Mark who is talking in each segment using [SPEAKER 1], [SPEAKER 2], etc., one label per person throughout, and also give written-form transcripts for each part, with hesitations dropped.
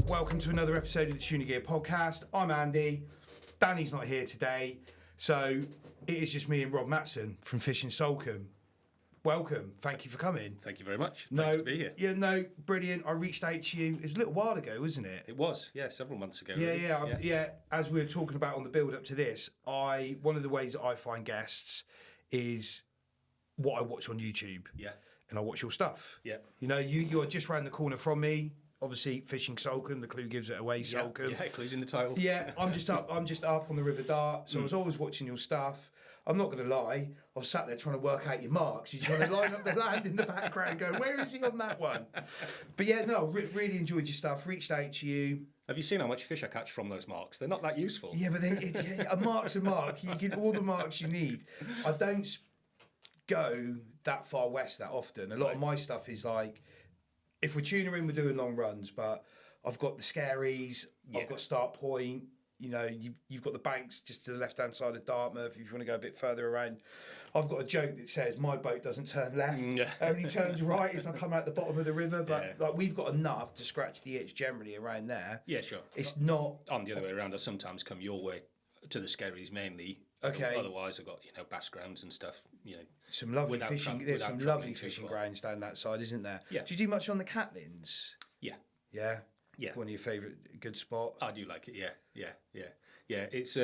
[SPEAKER 1] Welcome to another episode of the Tuna Gear podcast. I'm Andy. Danny's not here today, so it is just me and Rob Matson from Fishing Salcombe. Welcome. Thank you for coming.
[SPEAKER 2] Thank you very much. Nice to be here.
[SPEAKER 1] Yeah, no, brilliant. I reached out to you. It was a little while ago, wasn't it?
[SPEAKER 2] It was, yeah, several months ago.
[SPEAKER 1] Yeah,
[SPEAKER 2] really.
[SPEAKER 1] yeah. As we were talking about on the build up to this, one of the ways that I find guests is what I watch on YouTube.
[SPEAKER 2] Yeah.
[SPEAKER 1] And I watch your stuff.
[SPEAKER 2] Yeah.
[SPEAKER 1] You know, you're just round the corner from me. Obviously, Fishing Salcombe, the clue gives it away, Salcombe.
[SPEAKER 2] Yeah, clue's in the title.
[SPEAKER 1] Yeah, I'm just up on the River Dart, so I was always watching your stuff. I'm not going to lie, I was sat there trying to work out your marks. You're trying to line up the land in the background, going, where is he on that one? But yeah, no, really enjoyed your stuff, reached out to you.
[SPEAKER 2] Have you seen how much fish I catch from those marks? They're not that useful.
[SPEAKER 1] Yeah, but a mark's a mark. You get all the marks you need. I don't go that far west that often. A lot of my stuff is like, if we're tuning in, we're doing long runs, but I've got the Scaries, I've got Start Point, you know, you've got the banks just to the left-hand side of Dartmouth, if you want to go a bit further around. I've got a joke that says, my boat doesn't turn left, only turns right as I come out the bottom of the river, but like we've got enough to scratch the itch generally around there.
[SPEAKER 2] Yeah, sure.
[SPEAKER 1] It's not...
[SPEAKER 2] I'm the other way around. I sometimes come your way to the Scaries mainly.
[SPEAKER 1] Okay.
[SPEAKER 2] Otherwise, I've got, bass grounds and stuff,
[SPEAKER 1] Some lovely fishing. There's some lovely fishing grounds down that side, isn't there?
[SPEAKER 2] Yeah.
[SPEAKER 1] Do you do much on the Catlins?
[SPEAKER 2] Yeah.
[SPEAKER 1] Yeah?
[SPEAKER 2] Yeah.
[SPEAKER 1] One of your favourite good spot?
[SPEAKER 2] I do like it, yeah. It's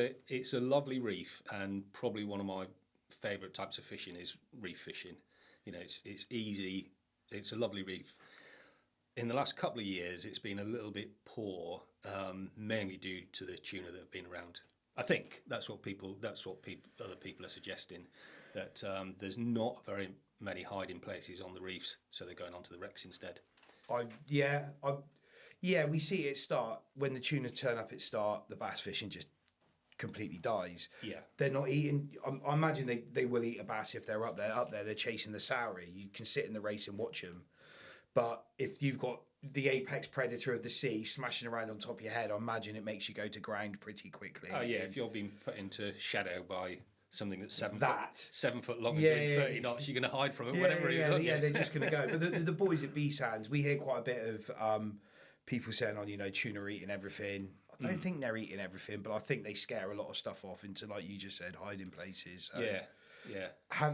[SPEAKER 2] a lovely reef, and probably one of my favourite types of fishing is reef fishing. It's easy. It's a lovely reef. In the last couple of years, it's been a little bit poor, mainly due to the tuna that have been around. I think that's what other people are suggesting, that there's not very many hiding places on the reefs, so they're going onto the wrecks instead.
[SPEAKER 1] We see it start when the tuna turn up at start. The bass fishing just completely dies. Yeah, they're not eating. I imagine they will eat a bass if they're up there. They're chasing the Sowry. You can sit in the race and watch them, but if you've got the apex predator of the sea smashing around on top of your head, I imagine it makes you go to ground pretty quickly.
[SPEAKER 2] Oh yeah, if you're being put into shadow by something that's 7 foot long and
[SPEAKER 1] Yeah,
[SPEAKER 2] doing 30 knots, you're going to hide from it, whatever it is.
[SPEAKER 1] Yeah, they're just going to go. But the boys at B-Sands, we hear quite a bit of people saying, tuna are eating everything. I don't think they're eating everything, but I think they scare a lot of stuff off into, like you just said, hiding places. So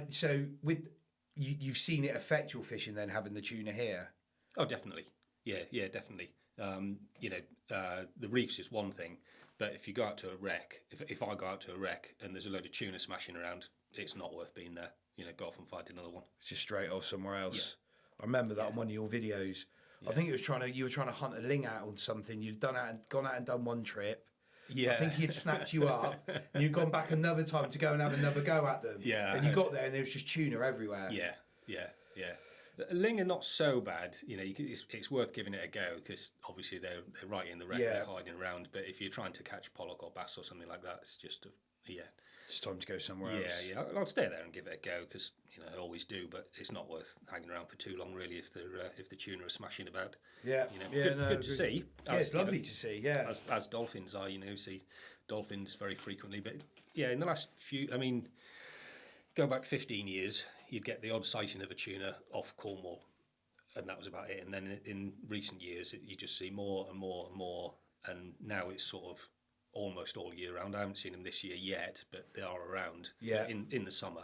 [SPEAKER 1] So with you've seen it affect your fishing then, having the tuna here?
[SPEAKER 2] Oh, definitely. Yeah, definitely. The reef's is one thing, but if you go out to a wreck, if I go out to a wreck and there's a load of tuna smashing around, it's not worth being there. Go off and find another one.
[SPEAKER 1] It's just straight off somewhere else. Yeah. I remember that on one of your videos. Yeah. I think you were trying to hunt a ling out on something. You'd gone out and done one trip. Yeah. I think he had snapped you up and you'd gone back another time to go and have another go at them. Yeah. And you got there and there was just tuna everywhere.
[SPEAKER 2] Yeah. Ling are not so bad, it's worth giving it a go because obviously they're right in the wreck, they're hiding around. But if you're trying to catch pollock or bass or something like that, it's just
[SPEAKER 1] it's time to go somewhere else.
[SPEAKER 2] Yeah, I'll stay there and give it a go because I always do. But it's not worth hanging around for too long, really, if the tuna are smashing about.
[SPEAKER 1] Yeah,
[SPEAKER 2] good to see.
[SPEAKER 1] Yeah, it's lovely to see. Yeah,
[SPEAKER 2] as dolphins are, see dolphins very frequently. But yeah, in the last few, go back 15 years, you'd get the odd sighting of a tuna off Cornwall, and that was about it. And then in recent years, you just see more and more and more, and now it's sort of almost all year round. I haven't seen them this year yet, but they are around. Yeah. In the summer,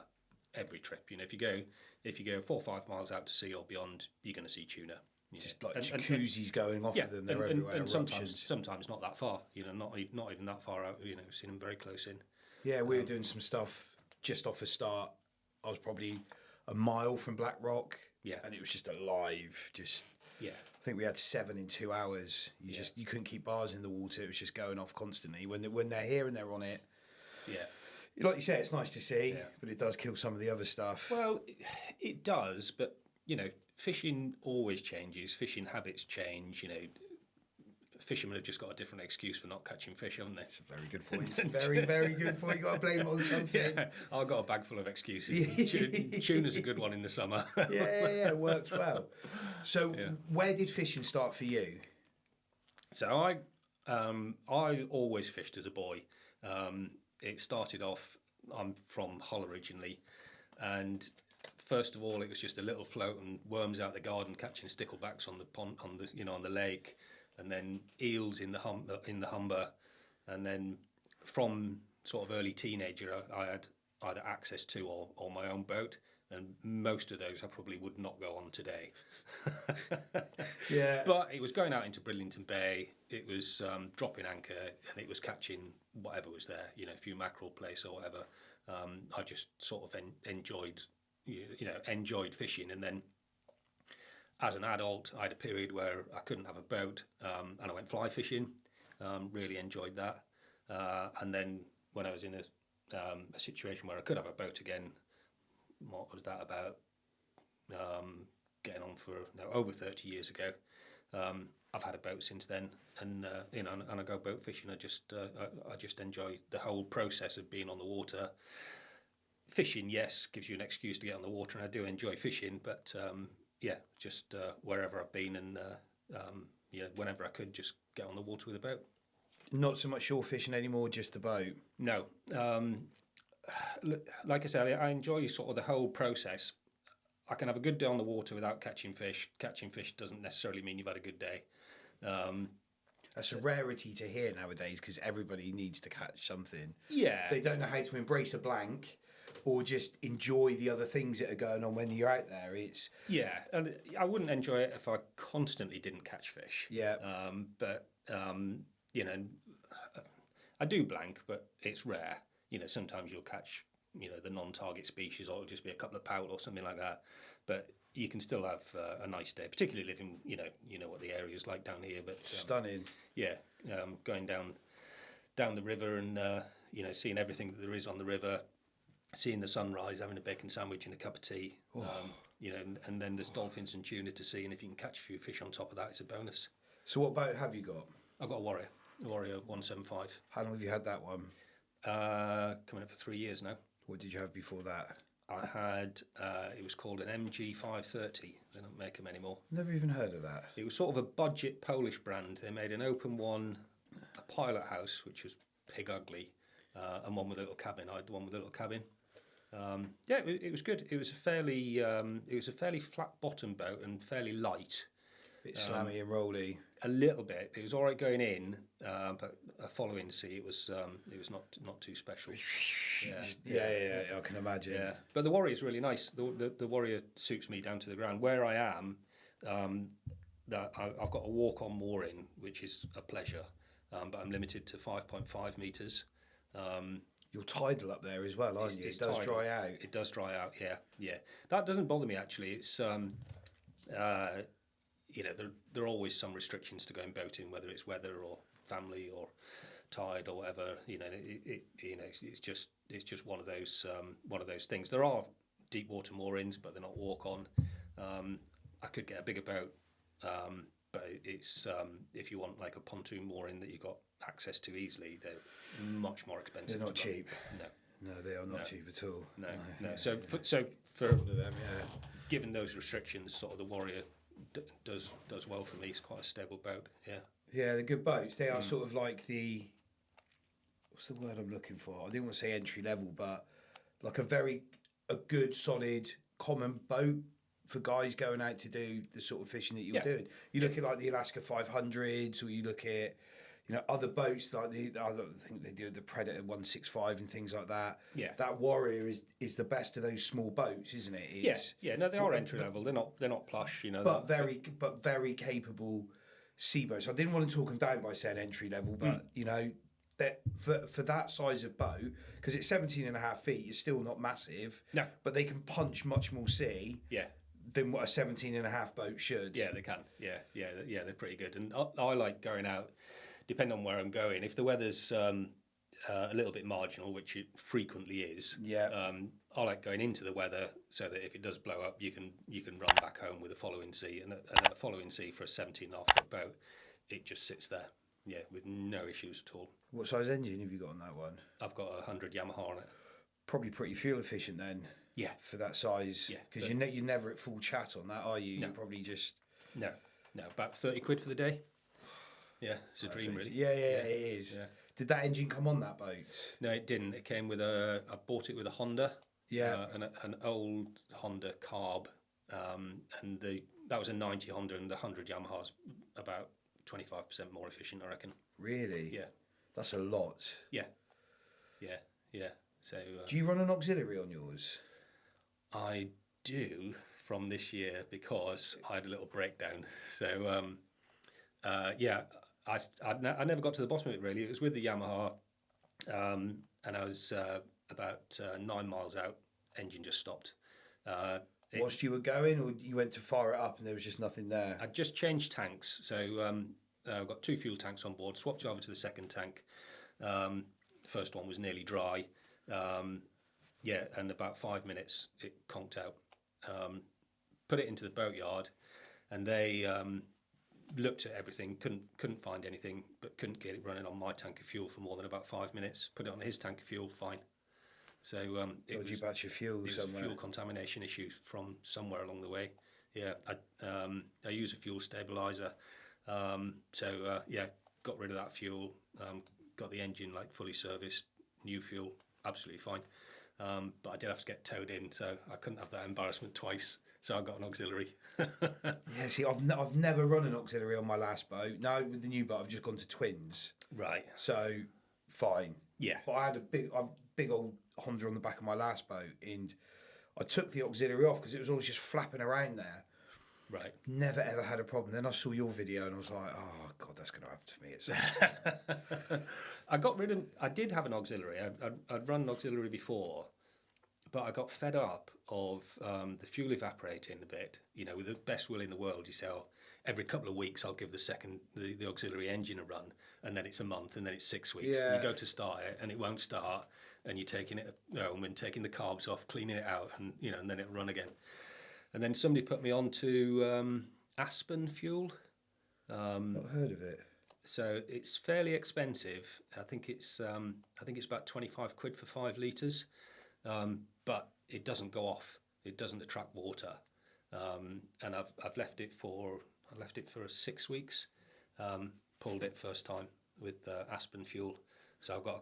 [SPEAKER 2] every trip. If you go 4 or 5 miles out to sea or beyond, you're going to see tuna.
[SPEAKER 1] Just like jacuzzis going off of them, they're everywhere.
[SPEAKER 2] And sometimes not that far. Not even that far out. Seen them very close in.
[SPEAKER 1] Yeah, we were doing some stuff just off a start. I was probably a mile from Black Rock. Yeah, and it was just alive. I think we had 7 in 2 hours. You couldn't keep bars in the water. It was just going off constantly. When they're here and they're on it. Yeah. Like you say, it's nice to see,
[SPEAKER 2] Yeah.
[SPEAKER 1] but it does kill some of the other stuff.
[SPEAKER 2] Well, it does, but fishing always changes. Fishing habits change. Fishermen have just got a different excuse for not catching fish, haven't they?
[SPEAKER 1] That's a very good point. Very, very good point. You got to blame it on something.
[SPEAKER 2] Yeah, I've got a bag full of excuses. Tuna's a good one in the summer.
[SPEAKER 1] Yeah, it works well. So, where did fishing start for you?
[SPEAKER 2] So I always fished as a boy. It started off. I'm from Hull originally, and first of all, it was just a little float and worms out the garden catching sticklebacks on the pond, on the lake, and then eels in the Humber, and then from sort of early teenager, I had either access to or my own boat, and most of those I probably would not go on today.
[SPEAKER 1] Yeah.
[SPEAKER 2] But it was going out into Bridlington Bay, it was dropping anchor, and it was catching whatever was there, a few mackerel place or whatever. I just sort of enjoyed fishing, and then as an adult, I had a period where I couldn't have a boat, and I went fly fishing. Really enjoyed that, and then when I was in a situation where I could have a boat again, what was that about? Getting on for over 30 years ago. I've had a boat since then, and and I go boat fishing. I just enjoy the whole process of being on the water. Fishing, yes, gives you an excuse to get on the water, and I do enjoy fishing, but just wherever I've been, and whenever I could, just get on the water with a boat.
[SPEAKER 1] Not so much shore fishing anymore, just the boat.
[SPEAKER 2] No, like I said, I enjoy sort of the whole process. I can have a good day on the water without catching fish. Catching fish doesn't necessarily mean you've had a good day.
[SPEAKER 1] That's a rarity to hear nowadays, because everybody needs to catch something.
[SPEAKER 2] Yeah.
[SPEAKER 1] They don't know how to embrace a blank or just enjoy the other things that are going on when you're out there.
[SPEAKER 2] Yeah, and I wouldn't enjoy it if I constantly didn't catch fish.
[SPEAKER 1] Yeah.
[SPEAKER 2] But I do blank, but it's rare. Sometimes you'll catch, the non-target species, or it'll just be a couple of pout or something like that. But you can still have a nice day, particularly living, what the area is like down here. But
[SPEAKER 1] stunning.
[SPEAKER 2] Yeah, going down the river and seeing everything that there is on the river, seeing the sunrise, having a bacon sandwich and a cup of tea. And then there's dolphins and tuna to see, and if you can catch a few fish on top of that, it's a bonus.
[SPEAKER 1] So what boat have you got?
[SPEAKER 2] I've got a Warrior 175.
[SPEAKER 1] How long have you had that one?
[SPEAKER 2] Coming up for 3 years now.
[SPEAKER 1] What did you have before that?
[SPEAKER 2] I had, it was called an MG 530. They don't make them anymore.
[SPEAKER 1] Never even heard of that.
[SPEAKER 2] It was sort of a budget Polish brand. They made an open one, a pilot house, which was pig ugly, and one with a little cabin. I had the one with a little cabin. It was good. It was a fairly flat bottom boat and fairly light.
[SPEAKER 1] Bit slammy and rolly.
[SPEAKER 2] A little bit. It was all right going in, but a following sea, it was not too special.
[SPEAKER 1] Yeah, I can imagine.
[SPEAKER 2] Yeah, but the Warrior is really nice. The Warrior suits me down to the ground. Where I am, that I've got a walk-on mooring, which is a pleasure, but I'm limited to 5.5 metres.
[SPEAKER 1] You're tidal up there as well, aren't you? It does dry out.
[SPEAKER 2] It does dry out. Yeah. That doesn't bother me actually. It's there are always some restrictions to going boating, whether it's weather or family or tide or whatever. It's just one of those things. There are deep water moorings, but they're not walk on. I could get a bigger boat, but it's if you want like a pontoon mooring that you got access to easily, they're much more expensive.
[SPEAKER 1] They're not cheap.
[SPEAKER 2] No,
[SPEAKER 1] they are not cheap at all.
[SPEAKER 2] No. So for
[SPEAKER 1] them,
[SPEAKER 2] given those restrictions, sort of the Warrior does well for me. It's quite a stable boat.
[SPEAKER 1] Yeah, they're good boats. They are sort of like what's the word I'm looking for? I didn't want to say entry level, but like a good solid common boat for guys going out to do the sort of fishing that you're doing. You look at like the Alaska 500s, or you look at other boats like I think they do the Predator 165 and things like that.
[SPEAKER 2] Yeah,
[SPEAKER 1] that Warrior is the best of those small boats, isn't it?
[SPEAKER 2] No, they are entry level. They're not plush,
[SPEAKER 1] But very capable sea boats. I didn't want to talk them down by saying entry level, but that for that size of boat, because it's 17.5 feet, it's still not massive.
[SPEAKER 2] No,
[SPEAKER 1] but they can punch much more sea.
[SPEAKER 2] Yeah.
[SPEAKER 1] Than what a 17.5 boat should.
[SPEAKER 2] Yeah, they can. Yeah, they're pretty good. And I like going out, depending on where I'm going. If the weather's a little bit marginal, which it frequently is.
[SPEAKER 1] Yeah.
[SPEAKER 2] I like going into the weather so that if it does blow up, you can run back home with a following sea, and a following sea for a 17.5-foot boat, it just sits there, with no issues at all.
[SPEAKER 1] What size engine have you got on that one?
[SPEAKER 2] I've got a 100 Yamaha on it.
[SPEAKER 1] Probably pretty fuel efficient then.
[SPEAKER 2] Yeah.
[SPEAKER 1] For that size.
[SPEAKER 2] Yeah.
[SPEAKER 1] Because you're never at full chat on that, are you?
[SPEAKER 2] No.
[SPEAKER 1] You're probably just...
[SPEAKER 2] No, about 30 quid for the day. Yeah, it's a dream, really.
[SPEAKER 1] Yeah, it is.
[SPEAKER 2] Yeah.
[SPEAKER 1] Did that engine come on that boat?
[SPEAKER 2] No, it didn't. It came with I bought it with a Honda.
[SPEAKER 1] Yeah.
[SPEAKER 2] An old Honda carb, and that was a 90 Honda, and the 100 Yamaha's about 25% more efficient, I reckon.
[SPEAKER 1] Really?
[SPEAKER 2] Yeah.
[SPEAKER 1] That's a lot.
[SPEAKER 2] Yeah. So
[SPEAKER 1] do you run an auxiliary on yours?
[SPEAKER 2] I do from this year because I had a little breakdown. So I never got to the bottom of it really. It was with the Yamaha, and I was about 9 miles out. Engine just stopped.
[SPEAKER 1] Whilst you were going, or you went to fire it up and there was just nothing there?
[SPEAKER 2] I just changed tanks, so I've got 2 fuel tanks on board. Swapped over to the second tank. The first one was nearly dry. And about 5 minutes it conked out. Put it into the boatyard, and they looked at everything, couldn't find anything, but couldn't get it running on my tank of fuel for more than about 5 minutes. Put it on his tank of fuel, fine. So it was
[SPEAKER 1] about your fuel somewhere.
[SPEAKER 2] A fuel contamination issue from somewhere along the way. Yeah, I use a fuel stabilizer. Got rid of that fuel. Got the engine fully serviced, new fuel, absolutely fine. But I did have to get towed in, so I couldn't have that embarrassment twice. So I got an auxiliary.
[SPEAKER 1] Yeah, see, I've never run an auxiliary on my last boat. No, with the new boat, I've just gone to twins.
[SPEAKER 2] Right.
[SPEAKER 1] So fine.
[SPEAKER 2] Yeah.
[SPEAKER 1] But I had a big old Honda on the back of my last boat, and I took the auxiliary off because it was always just flapping around there.
[SPEAKER 2] Right.
[SPEAKER 1] Never ever had a problem. Then I saw your video and I was like, oh God, that's going to happen to me at some point.
[SPEAKER 2] I did have an auxiliary. I'd run an auxiliary before, but I got fed up of the fuel evaporating a bit. With the best will in the world, you say, every couple of weeks I'll give the auxiliary engine a run, and then it's a month, and then it's 6 weeks.
[SPEAKER 1] Yeah.
[SPEAKER 2] You go to start it, and it won't start, and you're taking it home and taking the carbs off, cleaning it out, and then it'll run again. And then somebody put me on to Aspen fuel.
[SPEAKER 1] Not heard of it.
[SPEAKER 2] So it's fairly expensive. I think it's about 25 quid for 5 litres, but it doesn't go off. It doesn't attract water, and I've left it for 6 weeks. Pulled it first time with Aspen fuel. So I've got a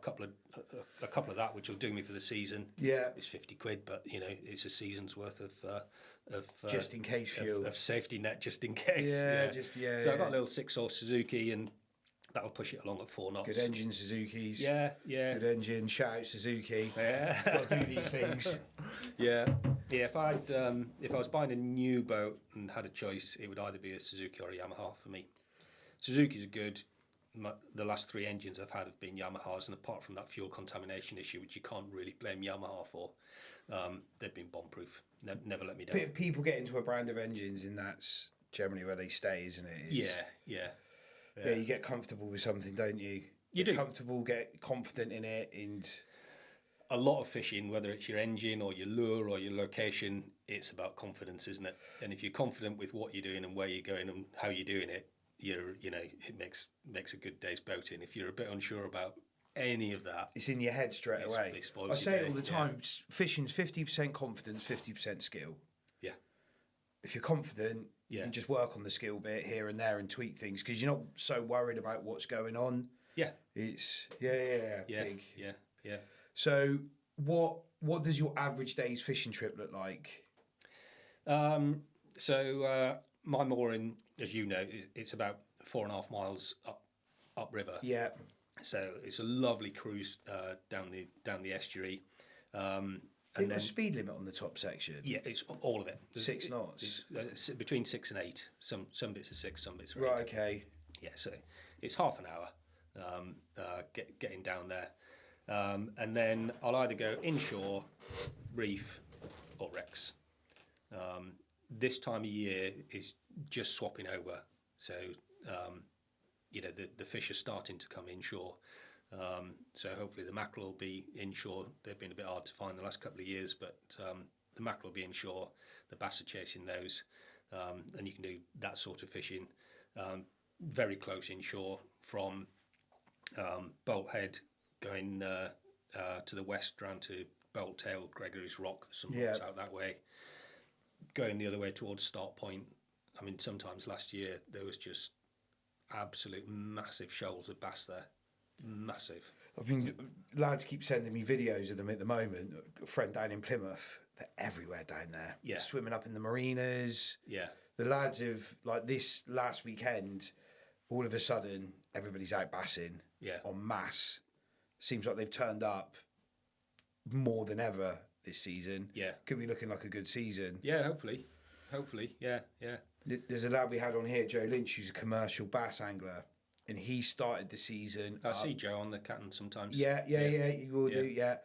[SPEAKER 2] couple of that, which will do me for the season.
[SPEAKER 1] Yeah,
[SPEAKER 2] it's 50 quid, but it's a season's worth of
[SPEAKER 1] just in case fuel,
[SPEAKER 2] of safety net, just in case.
[SPEAKER 1] Yeah.
[SPEAKER 2] So I've got a little 6-horse Suzuki, and that'll push it along at 4 knots.
[SPEAKER 1] Good engine, Suzuki's.
[SPEAKER 2] Yeah.
[SPEAKER 1] Good engine. Shout out Suzuki.
[SPEAKER 2] Yeah,
[SPEAKER 1] got to do these things.
[SPEAKER 2] Yeah. If I was buying a new boat and had a choice, it would either be a Suzuki or a Yamaha for me. Suzuki's are good. The last 3 engines I've had have been Yamahas, and apart from that fuel contamination issue, which you can't really blame Yamaha for, they've been bomb-proof. Never let me down.
[SPEAKER 1] People get into a brand of engines, and that's generally where they stay, isn't it?
[SPEAKER 2] Yeah,
[SPEAKER 1] you get comfortable with something, don't you?
[SPEAKER 2] You do.
[SPEAKER 1] Comfortable, get confident in it, and
[SPEAKER 2] a lot of fishing, whether it's your engine or your lure or your location, it's about confidence, isn't it? And if you're confident with what you're doing and where you're going and how you're doing it, it makes a good day's boating. If you're a bit unsure about any of that,
[SPEAKER 1] it's in your head straight away. I say it all the time. Fishing's 50% confidence, 50% skill.
[SPEAKER 2] Yeah.
[SPEAKER 1] If you're confident, you can just work on the skill bit here and there and tweak things because you're not so worried about what's going on.
[SPEAKER 2] Yeah.
[SPEAKER 1] It's big.
[SPEAKER 2] Yeah.
[SPEAKER 1] So what does your average day's fishing trip look like?
[SPEAKER 2] My mooring, as you know, it's about 4.5 miles upriver.
[SPEAKER 1] Yeah.
[SPEAKER 2] So it's a lovely cruise down the estuary. And
[SPEAKER 1] then a speed limit on the top section.
[SPEAKER 2] Yeah, it's all of it.
[SPEAKER 1] 6 knots.
[SPEAKER 2] It's between 6 and 8. Some bits are 6, some bits are 8.
[SPEAKER 1] Right. Okay.
[SPEAKER 2] Yeah. So it's half an hour getting down there, and then I'll either go inshore, reef, or wrecks. This time of year is just swapping over. So, the fish are starting to come inshore. So hopefully the mackerel will be inshore. They've been a bit hard to find the last couple of years, but the mackerel will be inshore. The bass are chasing those, and you can do that sort of fishing very close inshore from Bolt Head going to the west round to Bolt Tail, Gregory's Rock. There's some rocks out that way. Going the other way towards Start Point. I mean, sometimes last year there was just absolute massive shoals of bass there. Massive.
[SPEAKER 1] I mean, lads keep sending me videos of them at the moment. A friend down in Plymouth, they're everywhere down there.
[SPEAKER 2] Yeah.
[SPEAKER 1] Swimming up in the marinas.
[SPEAKER 2] Yeah.
[SPEAKER 1] The lads have, like this last weekend, all of a sudden, everybody's out bassing en masse. Seems like they've turned up more than ever this season.
[SPEAKER 2] Yeah.
[SPEAKER 1] Could be looking like a good season.
[SPEAKER 2] Yeah, hopefully. Hopefully, yeah.
[SPEAKER 1] There's a lad we had on here, Joe Lynch, who's a commercial bass angler. And he started the season.
[SPEAKER 2] I see Joe on the Catton sometimes.
[SPEAKER 1] Yeah, he will do. Yeah,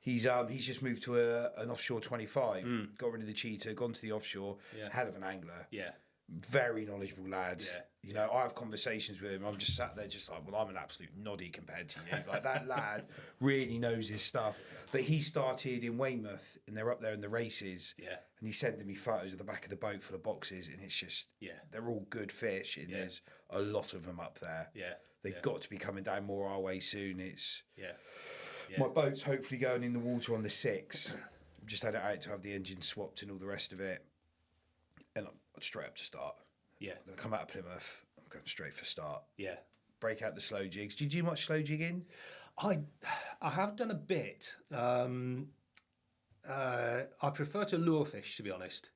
[SPEAKER 1] he's just moved to an offshore 25. Got rid of the cheetah, gone to the offshore.
[SPEAKER 2] Yeah.
[SPEAKER 1] Hell of an angler.
[SPEAKER 2] Yeah,
[SPEAKER 1] very knowledgeable lad.
[SPEAKER 2] Yeah.
[SPEAKER 1] You know, I have conversations with him. I'm just sat there, just like, well, I'm an absolute noddy compared to you. Like that lad really knows his stuff. But he started in Weymouth, and they're up there in the races.
[SPEAKER 2] Yeah.
[SPEAKER 1] And he's sending me photos of the back of the boat full of boxes, and it's just, they're all good fish, and there's a lot of them up there.
[SPEAKER 2] Yeah.
[SPEAKER 1] They've got to be coming down more our way soon. It's
[SPEAKER 2] Yeah.
[SPEAKER 1] my boat's hopefully going in the water on the 6th. I've just had it out to have the engine swapped and all the rest of it, and I'm straight up to start.
[SPEAKER 2] Yeah.
[SPEAKER 1] I'm going to come out of Plymouth. I'm going straight for start.
[SPEAKER 2] Yeah.
[SPEAKER 1] Break out the slow jigs. Do you do much slow jigging?
[SPEAKER 2] I have done a bit. I prefer to lure fish, to be honest.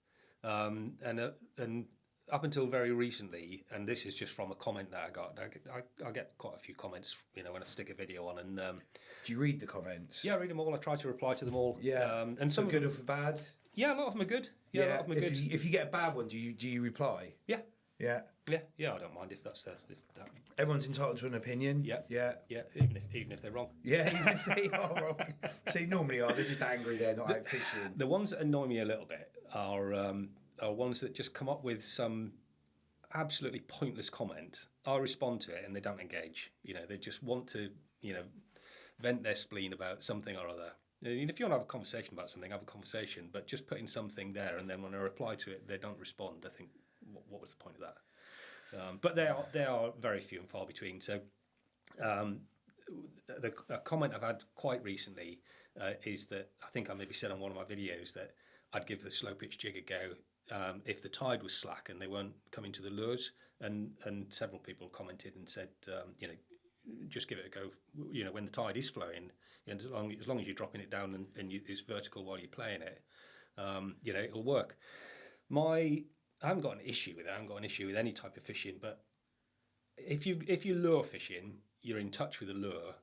[SPEAKER 2] And up until very recently, and this is just from a comment that I got. I get quite a few comments, you know, when I stick a video on. And
[SPEAKER 1] do you read the comments?
[SPEAKER 2] Yeah, I read them all. I try to reply to them all.
[SPEAKER 1] Yeah.
[SPEAKER 2] And some
[SPEAKER 1] for good or for bad?
[SPEAKER 2] Yeah, a lot of them are good. Yeah, a lot of them are good.
[SPEAKER 1] If you get a bad one, do you reply?
[SPEAKER 2] Yeah.
[SPEAKER 1] Yeah.
[SPEAKER 2] Yeah, I don't mind if that.
[SPEAKER 1] Everyone's entitled to an opinion.
[SPEAKER 2] Yeah.
[SPEAKER 1] Yeah.
[SPEAKER 2] Yeah, even if they're wrong.
[SPEAKER 1] Yeah, even if they are wrong. So normally they're just angry. They're not out fishing.
[SPEAKER 2] The ones that annoy me a little bit are ones that just come up with some absolutely pointless comment. I'll respond to it and they don't engage. You know, they just want to, you know, vent their spleen about something or other. And if you want to have a conversation about something, have a conversation. But just putting something there and then when I reply to it, they don't respond. I think, what was the point of that? But they are very few and far between. So a comment I've had quite recently is that I think I maybe said on one of my videos that I'd give the slow pitch jig a go if the tide was slack and they weren't coming to the lures. And several people commented and said, you know, just give it a go. You know, when the tide is flowing, and as long as you're dropping it down and it's vertical while you're playing it, you know, it'll work. I haven't got an issue with it. I haven't got an issue with any type of fishing. But if you lure fishing, you're in touch with the lure,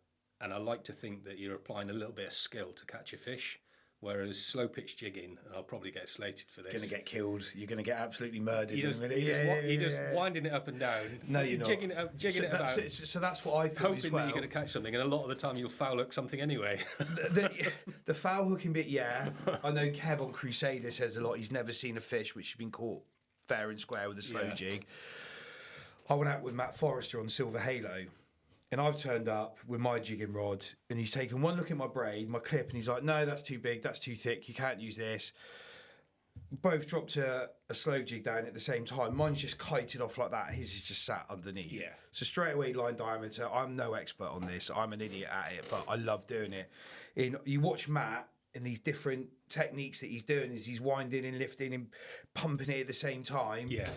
[SPEAKER 2] and I like to think that you're applying a little bit of skill to catch a fish. Whereas slow pitch jigging, and I'll probably get slated for this.
[SPEAKER 1] You're going to get killed. You're going to get absolutely murdered
[SPEAKER 2] in
[SPEAKER 1] a minute.
[SPEAKER 2] You're just winding it up and down.
[SPEAKER 1] No, you're not.
[SPEAKER 2] Jigging it about.
[SPEAKER 1] So that's what I thought
[SPEAKER 2] hoping
[SPEAKER 1] as well.
[SPEAKER 2] that you're going to catch something, and a lot of the time you'll foul hook something anyway.
[SPEAKER 1] the foul hooking bit, yeah. I know Kev on Crusader says a lot. He's never seen a fish which has been caught fair and square with a slow jig. I went out with Matt Forrester on Silver Halo, and I've turned up with my jigging rod, and he's taken one look at my braid, my clip, and he's like, no, that's too big, that's too thick, you can't use this. Both dropped a slow jig down at the same time. Mine's just kited off like that. His is just sat underneath.
[SPEAKER 2] Yeah.
[SPEAKER 1] So straight away, line diameter. I'm no expert on this. I'm an idiot at it, but I love doing it. You watch Matt, and these different techniques that he's doing is he's winding and lifting and pumping it at the same time.
[SPEAKER 2] Yeah.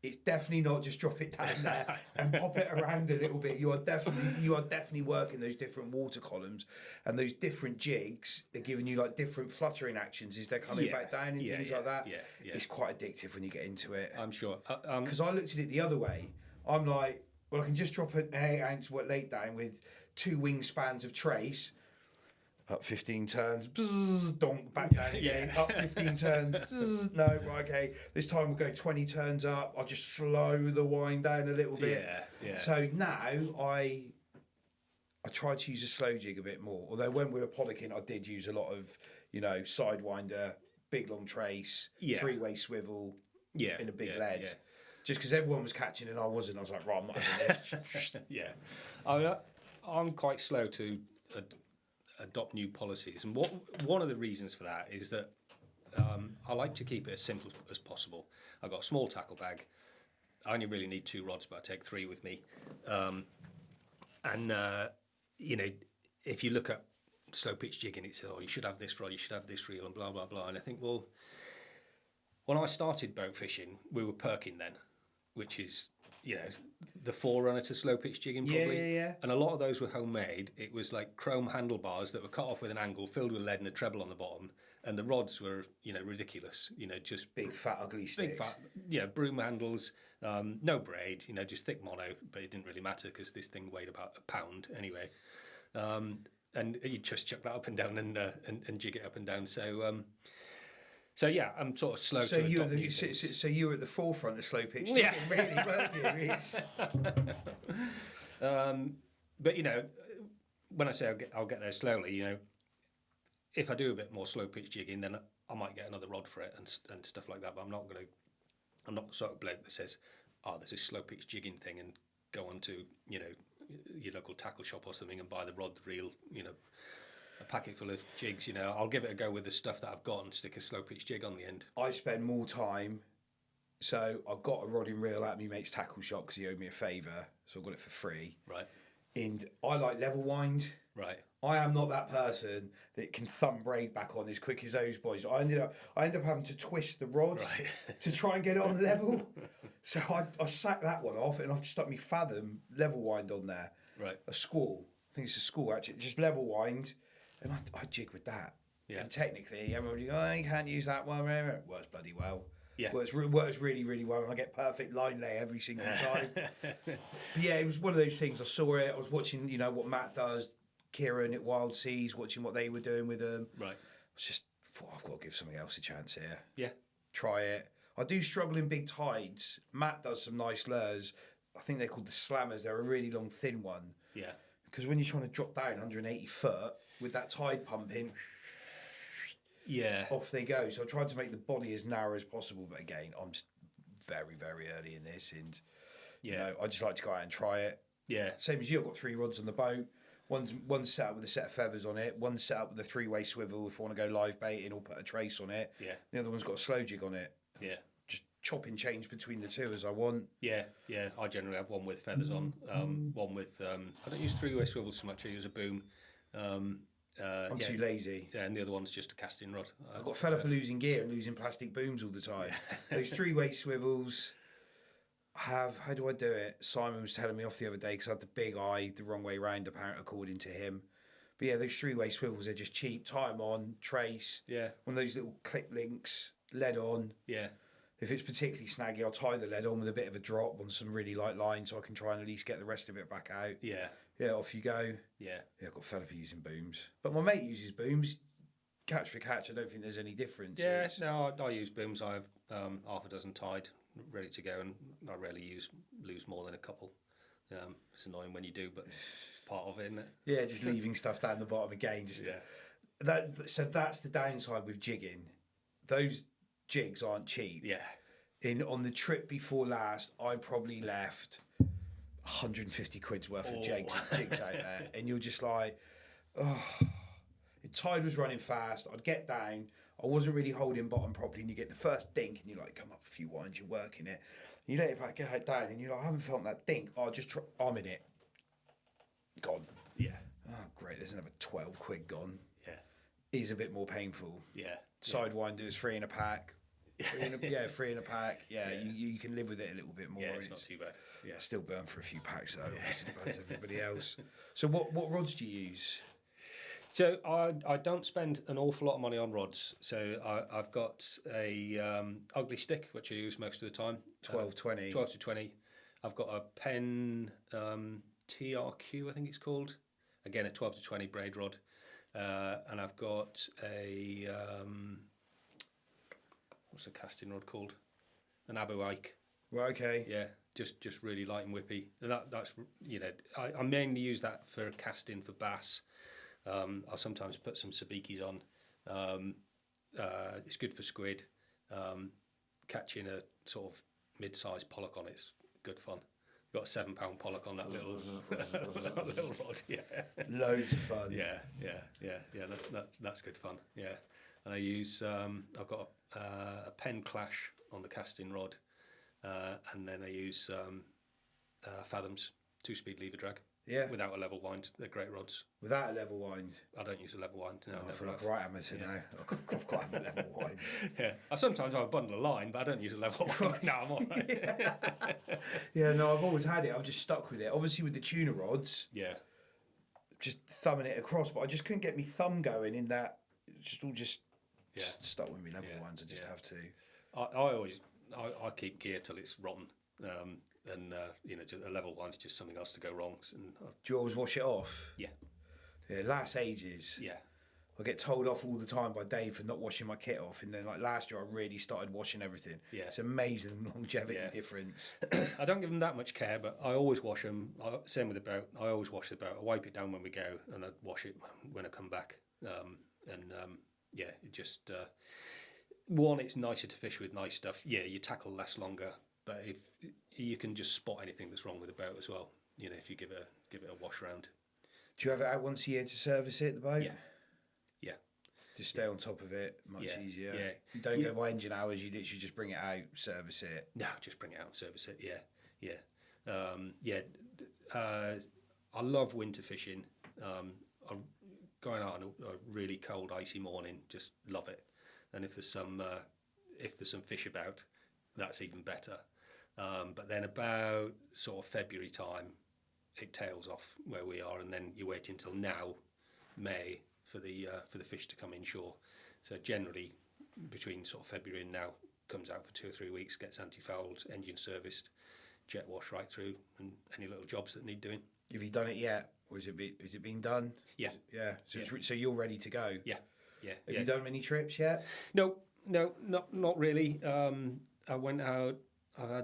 [SPEAKER 1] It's definitely not just drop it down there and pop it around a little bit. You are definitely working those different water columns, and those different jigs are giving you like different fluttering actions as they're coming back down and things like that.
[SPEAKER 2] Yeah.
[SPEAKER 1] It's quite addictive when you get into it.
[SPEAKER 2] I'm sure.
[SPEAKER 1] Because I looked at it the other way. I'm like, well, I can just drop an 8-ounce late down with 2 wingspans of trace. Up 15 turns, bzz, donk, back down again. Up 15 turns, bzz, no, right, okay. This time we'll go 20 turns up. I'll just slow the wind down a little bit.
[SPEAKER 2] Yeah.
[SPEAKER 1] So now I try to use a slow jig a bit more. Although when we were poddocking, I did use a lot of, you know, sidewinder, big long trace, 3-way swivel, in a big lead.
[SPEAKER 2] Yeah.
[SPEAKER 1] just because everyone was catching and I wasn't. I was like, right, I'm not having this.
[SPEAKER 2] Yeah, I'm quite slow to adopt new policies, and one of the reasons for that is that I like to keep it as simple as possible. I've got a small tackle bag. I only really need 2 rods, but I take 3 with me. You know, if you look at slow pitch jigging, it says, oh, you should have this rod, you should have this reel, and blah blah blah. And I think, well, when I started boat fishing, we were perking then, which is, you know, the forerunner to slow pitch jigging probably.
[SPEAKER 1] Yeah.
[SPEAKER 2] And a lot of those were homemade. It was like chrome handlebars that were cut off with an angle, filled with lead and a treble on the bottom. And the rods were, you know, ridiculous. You know, just
[SPEAKER 1] Big fat ugly sticks.
[SPEAKER 2] big fat, yeah, broom handles, no braid. You know, just thick mono. But it didn't really matter because this thing weighed about a pound anyway. And you just chuck that up and down and jig it up and down. So yeah, I'm sort of slow to adopt new things.
[SPEAKER 1] So you were at the forefront of slow pitch,
[SPEAKER 2] Yeah.
[SPEAKER 1] really, weren't you?
[SPEAKER 2] But you know, when I say I'll get there slowly, you know, if I do a bit more slow pitch jigging, then I might get another rod for it and stuff like that. But I'm not the sort of bloke that says, oh, there's this slow pitch jigging thing, and go on to, you know, your local tackle shop or something and buy the rod, the reel, you know, a packet full of jigs. You know, I'll give it a go with the stuff that I've got and stick a slow pitch jig on the end.
[SPEAKER 1] I spend more time. So I got a rod and reel at my mate's tackle shop because he owed me a favour, so I got it for free.
[SPEAKER 2] Right.
[SPEAKER 1] And I like level wind.
[SPEAKER 2] Right.
[SPEAKER 1] I am not that person that can thumb braid back on as quick as those boys. I ended up having to twist the rod to try and get it on level. So I sacked that one off and I've stuck me fathom level wind on there.
[SPEAKER 2] Right.
[SPEAKER 1] A squall. I think it's a squall actually. Just level wind. And I jig with that.
[SPEAKER 2] Yeah.
[SPEAKER 1] And technically, everybody goes, oh, you can't use that one. It works bloody well.
[SPEAKER 2] Yeah.
[SPEAKER 1] Works really, really well. And I get perfect line lay every single time. But yeah, it was one of those things. I saw it. I was watching, you know, what Matt does, Kieran at Wild Seas, watching what they were doing with them.
[SPEAKER 2] Right.
[SPEAKER 1] I was just thought, I've got to give something else a chance here.
[SPEAKER 2] Yeah.
[SPEAKER 1] Try it. I do struggle in big tides. Matt does some nice lures. I think they're called the slammers. They're a really long, thin one.
[SPEAKER 2] Yeah.
[SPEAKER 1] Because when you're trying to drop down 180 foot with that tide pumping,
[SPEAKER 2] yeah,
[SPEAKER 1] off they go. So I tried to make the body as narrow as possible. But again, I'm very, very early in this, and you know, I just like to go out and try it.
[SPEAKER 2] Yeah.
[SPEAKER 1] Same as you. I've got 3 rods on the boat. One's set up with a set of feathers on it. One's set up with a 3-way swivel if I want to go live baiting or put a trace on it.
[SPEAKER 2] Yeah.
[SPEAKER 1] The other one's got a slow jig on it.
[SPEAKER 2] Yeah.
[SPEAKER 1] Just chop and change between the two as I want.
[SPEAKER 2] Yeah, yeah. I generally have one with feathers on, one with. I don't use 3-way swivels so much. I use a boom.
[SPEAKER 1] I'm too lazy.
[SPEAKER 2] Yeah, and the other one's just a casting rod.
[SPEAKER 1] I've got fed up of losing gear and losing plastic booms all the time. Those 3-way swivels. How do I do it? Simon was telling me off the other day because I had the big eye the wrong way round, apparently, according to him. But yeah, those 3-way swivels are just cheap. Tie them on, trace.
[SPEAKER 2] Yeah.
[SPEAKER 1] One of those little clip links, lead on.
[SPEAKER 2] Yeah.
[SPEAKER 1] If it's particularly snaggy, I'll tie the lead on with a bit of a drop on some really light line so I can try and at least get the rest of it back out.
[SPEAKER 2] Yeah.
[SPEAKER 1] Yeah, off you go.
[SPEAKER 2] Yeah.
[SPEAKER 1] Yeah, I got fed up of using booms. But my mate uses booms. Catch for catch, I don't think there's any difference.
[SPEAKER 2] Yeah, no, I use booms. I have half a dozen tied, ready to go, and I rarely lose more than a couple. It's annoying when you do, but it's part of it, isn't it?
[SPEAKER 1] Yeah, just leaving stuff down the bottom again. So that's the downside with jigging. Those jigs aren't cheap.
[SPEAKER 2] Yeah.
[SPEAKER 1] On the trip before last, I probably left 150 quid's worth of jigs out there, and you're just like, oh. The tide was running fast. I'd get down. I wasn't really holding bottom properly, and you get the first dink, and you like come up a few winds. You're working it. And you let it back, get down, and you're like, I haven't felt that dink. I'm in it. Gone.
[SPEAKER 2] Yeah.
[SPEAKER 1] Oh, great. There's another 12 quid gone.
[SPEAKER 2] Yeah.
[SPEAKER 1] Is a bit more painful.
[SPEAKER 2] Yeah.
[SPEAKER 1] Sidewinders, 3 in a pack. 3 in a pack. Yeah, yeah. You can live with it a little bit more.
[SPEAKER 2] Yeah, it's not too bad. Yeah.
[SPEAKER 1] Still burn for a few packs though, as bad as everybody else. So what rods do you use?
[SPEAKER 2] So I don't spend an awful lot of money on rods. So I've got a ugly stick, which I use most of the time.
[SPEAKER 1] 12-20.
[SPEAKER 2] 12 to 20. I've got a Penn TRQ, I think it's called. Again, a 12 to 20 braid rod. And I've got a... what's a casting rod called? An Abu Ike.
[SPEAKER 1] Right, okay.
[SPEAKER 2] Yeah, just really light and whippy. And that's, you know, I mainly use that for casting for bass. I'll sometimes put some sabikis on. It's good for squid. Catching a sort of mid-sized pollock on it. It's good fun. Got a £7 pollock on that little that little rod. Yeah,
[SPEAKER 1] Loads of fun.
[SPEAKER 2] yeah. That's good fun. Yeah, and I use I've got a pen clash on the casting rod, and then I use Fathoms 2-speed lever drag.
[SPEAKER 1] Yeah.
[SPEAKER 2] Without a level wind, they're great rods.
[SPEAKER 1] Without a level wind.
[SPEAKER 2] I don't use a level wind. No,
[SPEAKER 1] I feel like right amateur now. I've got to have a level wind.
[SPEAKER 2] Yeah, sometimes I bundle a line, but I don't use a level wind. No, I'm all right.
[SPEAKER 1] Yeah, no, I've always had it. I've just stuck with it. Obviously, with the tuna rods,
[SPEAKER 2] Yeah,
[SPEAKER 1] just thumbing it across, but I just couldn't get my thumb going in that. Just stuck with me level ones. I just have to.
[SPEAKER 2] I keep gear till it's rotten. And just a level one's just something else to go wrong. And
[SPEAKER 1] Do you always wash it off?
[SPEAKER 2] Yeah.
[SPEAKER 1] Yeah, last ages.
[SPEAKER 2] Yeah.
[SPEAKER 1] I get told off all the time by Dave for not washing my kit off, and then like last year I really started washing everything.
[SPEAKER 2] Yeah.
[SPEAKER 1] It's amazing the longevity difference.
[SPEAKER 2] I don't give them that much care, but I always wash them. Same with the boat. I always wash the boat. I wipe it down when we go, and I wash it when I come back. It just one, it's nicer to fish with nice stuff. Yeah, you tackle less longer, but if you can just spot anything that's wrong with the boat as well. If you give it a wash round.
[SPEAKER 1] Do you have it out once a year to service it, the boat?
[SPEAKER 2] Yeah.
[SPEAKER 1] Just stay on top of it, much easier.
[SPEAKER 2] Yeah.
[SPEAKER 1] You don't go by engine hours, you literally just bring it out, service it.
[SPEAKER 2] No, just bring it out and service it, I love winter fishing. I'm going out on a really cold, icy morning, just love it. And if there's some fish about, that's even better. But then about sort of February time, it tails off where we are, and then you wait until now, May, for the fish to come inshore. So generally, between sort of February and now, comes out for 2 or 3 weeks, gets anti-fouled, engine serviced, jet wash right through, and any little jobs that need doing.
[SPEAKER 1] Have you done it yet, or has it been done?
[SPEAKER 2] Yeah.
[SPEAKER 1] Yeah. So so you're ready to go.
[SPEAKER 2] Yeah.
[SPEAKER 1] Have you done many trips yet?
[SPEAKER 2] No, not really. I went out. I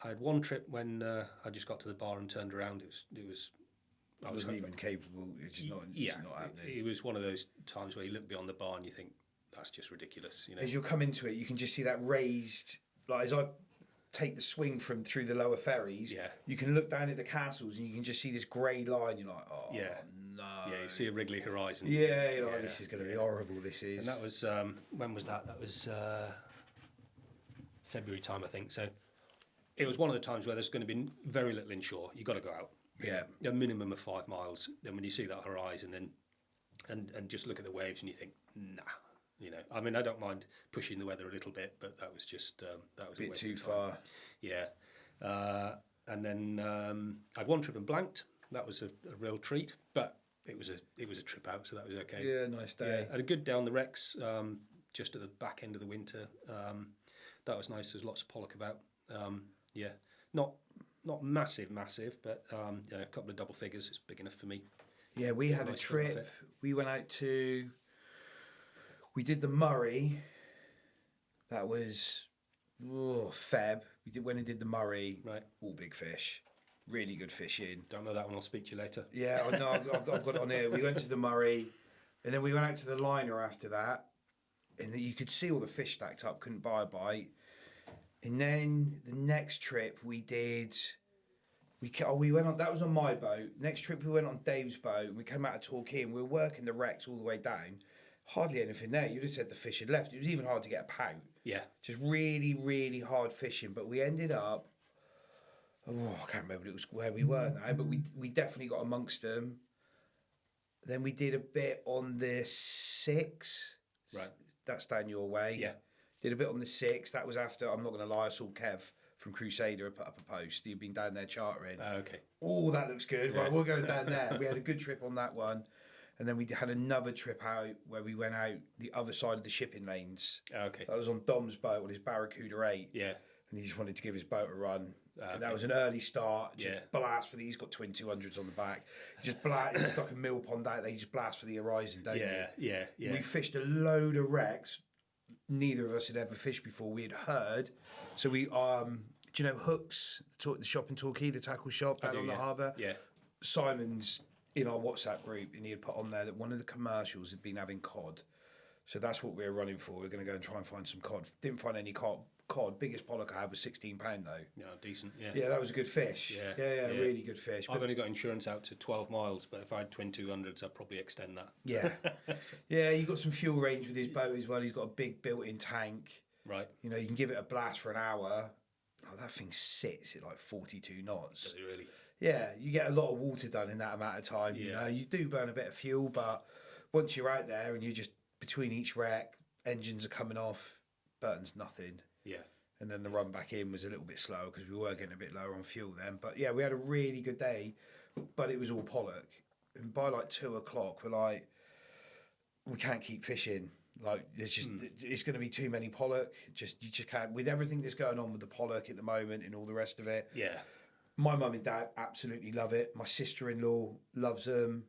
[SPEAKER 2] had one trip when I just got to the bar and turned around. I
[SPEAKER 1] wasn't even capable. It's not happening.
[SPEAKER 2] It was one of those times where you look beyond the bar and you think, that's just ridiculous.
[SPEAKER 1] As you'll come into it, you can just see that raised, like as I take the swing through the lower ferries, you can look down at the castles and you can just see this grey line. You're like, oh, no.
[SPEAKER 2] Yeah, you see a wriggly horizon.
[SPEAKER 1] Yeah, you're like, this is going to be horrible, this is.
[SPEAKER 2] And that was, when was that? That was February time, I think. So it was one of the times where there's going to be very little inshore. You've got to go out.
[SPEAKER 1] Yeah.
[SPEAKER 2] A minimum of 5 miles. Then when you see that horizon and just look at the waves and you think, nah. I mean, I don't mind pushing the weather a little bit, but that was just that was a bit
[SPEAKER 1] too far.
[SPEAKER 2] Yeah. And then I had one trip and blanked. That was a real treat, but it was a trip out, so that was okay.
[SPEAKER 1] Yeah, nice day.
[SPEAKER 2] Yeah, had a good day on the wrecks, just at the back end of the winter. That was nice. There's lots of pollock about. Not massive, but a couple of double figures. It's big enough for me.
[SPEAKER 1] Yeah, we had a trip. We went out to. We did the Murray. That was Feb. Went and did the Murray.
[SPEAKER 2] Right.
[SPEAKER 1] All big fish. Really good fishing.
[SPEAKER 2] Don't know that one. I'll speak to you later.
[SPEAKER 1] Yeah, I know. I've got it on here. We went to the Murray, and then we went out to the liner after that, and you could see all the fish stacked up. Couldn't buy a bite. And then the next trip we did. We went on. That was on my boat. Next trip we went on Dave's boat. And we came out of Torquay and we were working the wrecks all the way down. Hardly anything there. You'd have said the fish had left. It was even hard to get a pout.
[SPEAKER 2] Yeah.
[SPEAKER 1] Just really, really hard fishing. But we ended up. I can't remember where we were now, but we definitely got amongst them. Then we did a bit on the 6.
[SPEAKER 2] Right.
[SPEAKER 1] That's down your way.
[SPEAKER 2] Yeah.
[SPEAKER 1] Did a bit on the 6. That was after, I'm not going to lie, I saw Kev from Crusader put up a post. He'd been down there chartering.
[SPEAKER 2] Okay.
[SPEAKER 1] Oh, that looks good. Right, we'll go down there. We had a good trip on that one. And then we had another trip out where we went out the other side of the shipping lanes.
[SPEAKER 2] Okay.
[SPEAKER 1] That was on Dom's boat on his Barracuda 8.
[SPEAKER 2] Yeah.
[SPEAKER 1] And he just wanted to give his boat a run. And that was an early start. Just blast for he's got twin 200s on the back. Just blast. It's like a mill pond out there. You just blast for the horizon, don't you?
[SPEAKER 2] Yeah.
[SPEAKER 1] We fished a load of wrecks. Neither of us had ever fished before. We had heard. So we, do you know Hooks, the shop in Torquay, the tackle shop down on the harbour?
[SPEAKER 2] Yeah.
[SPEAKER 1] Simon's in our WhatsApp group, and he had put on there that one of the commercials had been having cod. So that's what we were running for. We were going to go and try and find some cod. Didn't find any cod. cod. Biggest pollock I had was £16 though.
[SPEAKER 2] Yeah, decent. Yeah.
[SPEAKER 1] Yeah, that was a good fish.
[SPEAKER 2] Yeah.
[SPEAKER 1] Really good fish.
[SPEAKER 2] I've only got insurance out to 12 miles, but if I had twin 200s, I'd probably extend that.
[SPEAKER 1] Yeah. Yeah, you got some fuel range with his boat as well. He's got a big built-in tank.
[SPEAKER 2] Right.
[SPEAKER 1] You know, you can give it a blast for an hour. Oh, that thing sits at like 42 knots.
[SPEAKER 2] Does it really?
[SPEAKER 1] Yeah, you get a lot of water done in that amount of time. You know, you do burn a bit of fuel, but once you're out there and you're just between each wreck, engines are coming off, burns nothing.
[SPEAKER 2] Yeah.
[SPEAKER 1] And then the run back in was a little bit slower because we were getting a bit lower on fuel then. But yeah, we had a really good day, but it was all pollock. And by like 2 o'clock, we're like, we can't keep fishing. Like, there's just, it's going to be too many pollock. You just can't. With everything that's going on with the pollock at the moment and all the rest of it.
[SPEAKER 2] Yeah.
[SPEAKER 1] My mum and dad absolutely love it. My sister-in-law loves them.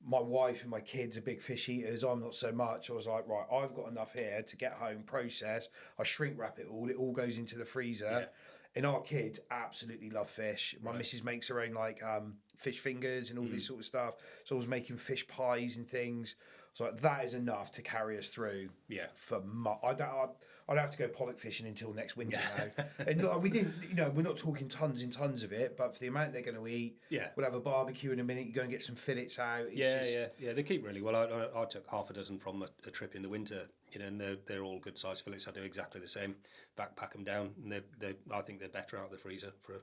[SPEAKER 1] My wife and my kids are big fish eaters. I'm not so much. I was like, right, I've got enough here to get home, process. I shrink wrap it all goes into the freezer.
[SPEAKER 2] Yeah.
[SPEAKER 1] And our kids absolutely love fish. My missus makes her own like fish fingers and all this sort of stuff. So I was making fish pies and things. So like, that is enough to carry us through. Yeah. For I'd have to go pollock fishing until next winter now. And like, we didn't, you know, we're not talking tons and tons of it, but for the amount they're going to eat, we'll have a barbecue in a minute. You go and get some fillets out.
[SPEAKER 2] It's they keep really well. I took half a dozen from a trip in the winter. You know, and they're all good sized fillets. I do exactly the same. Backpack them down, and I think they're better out of the freezer for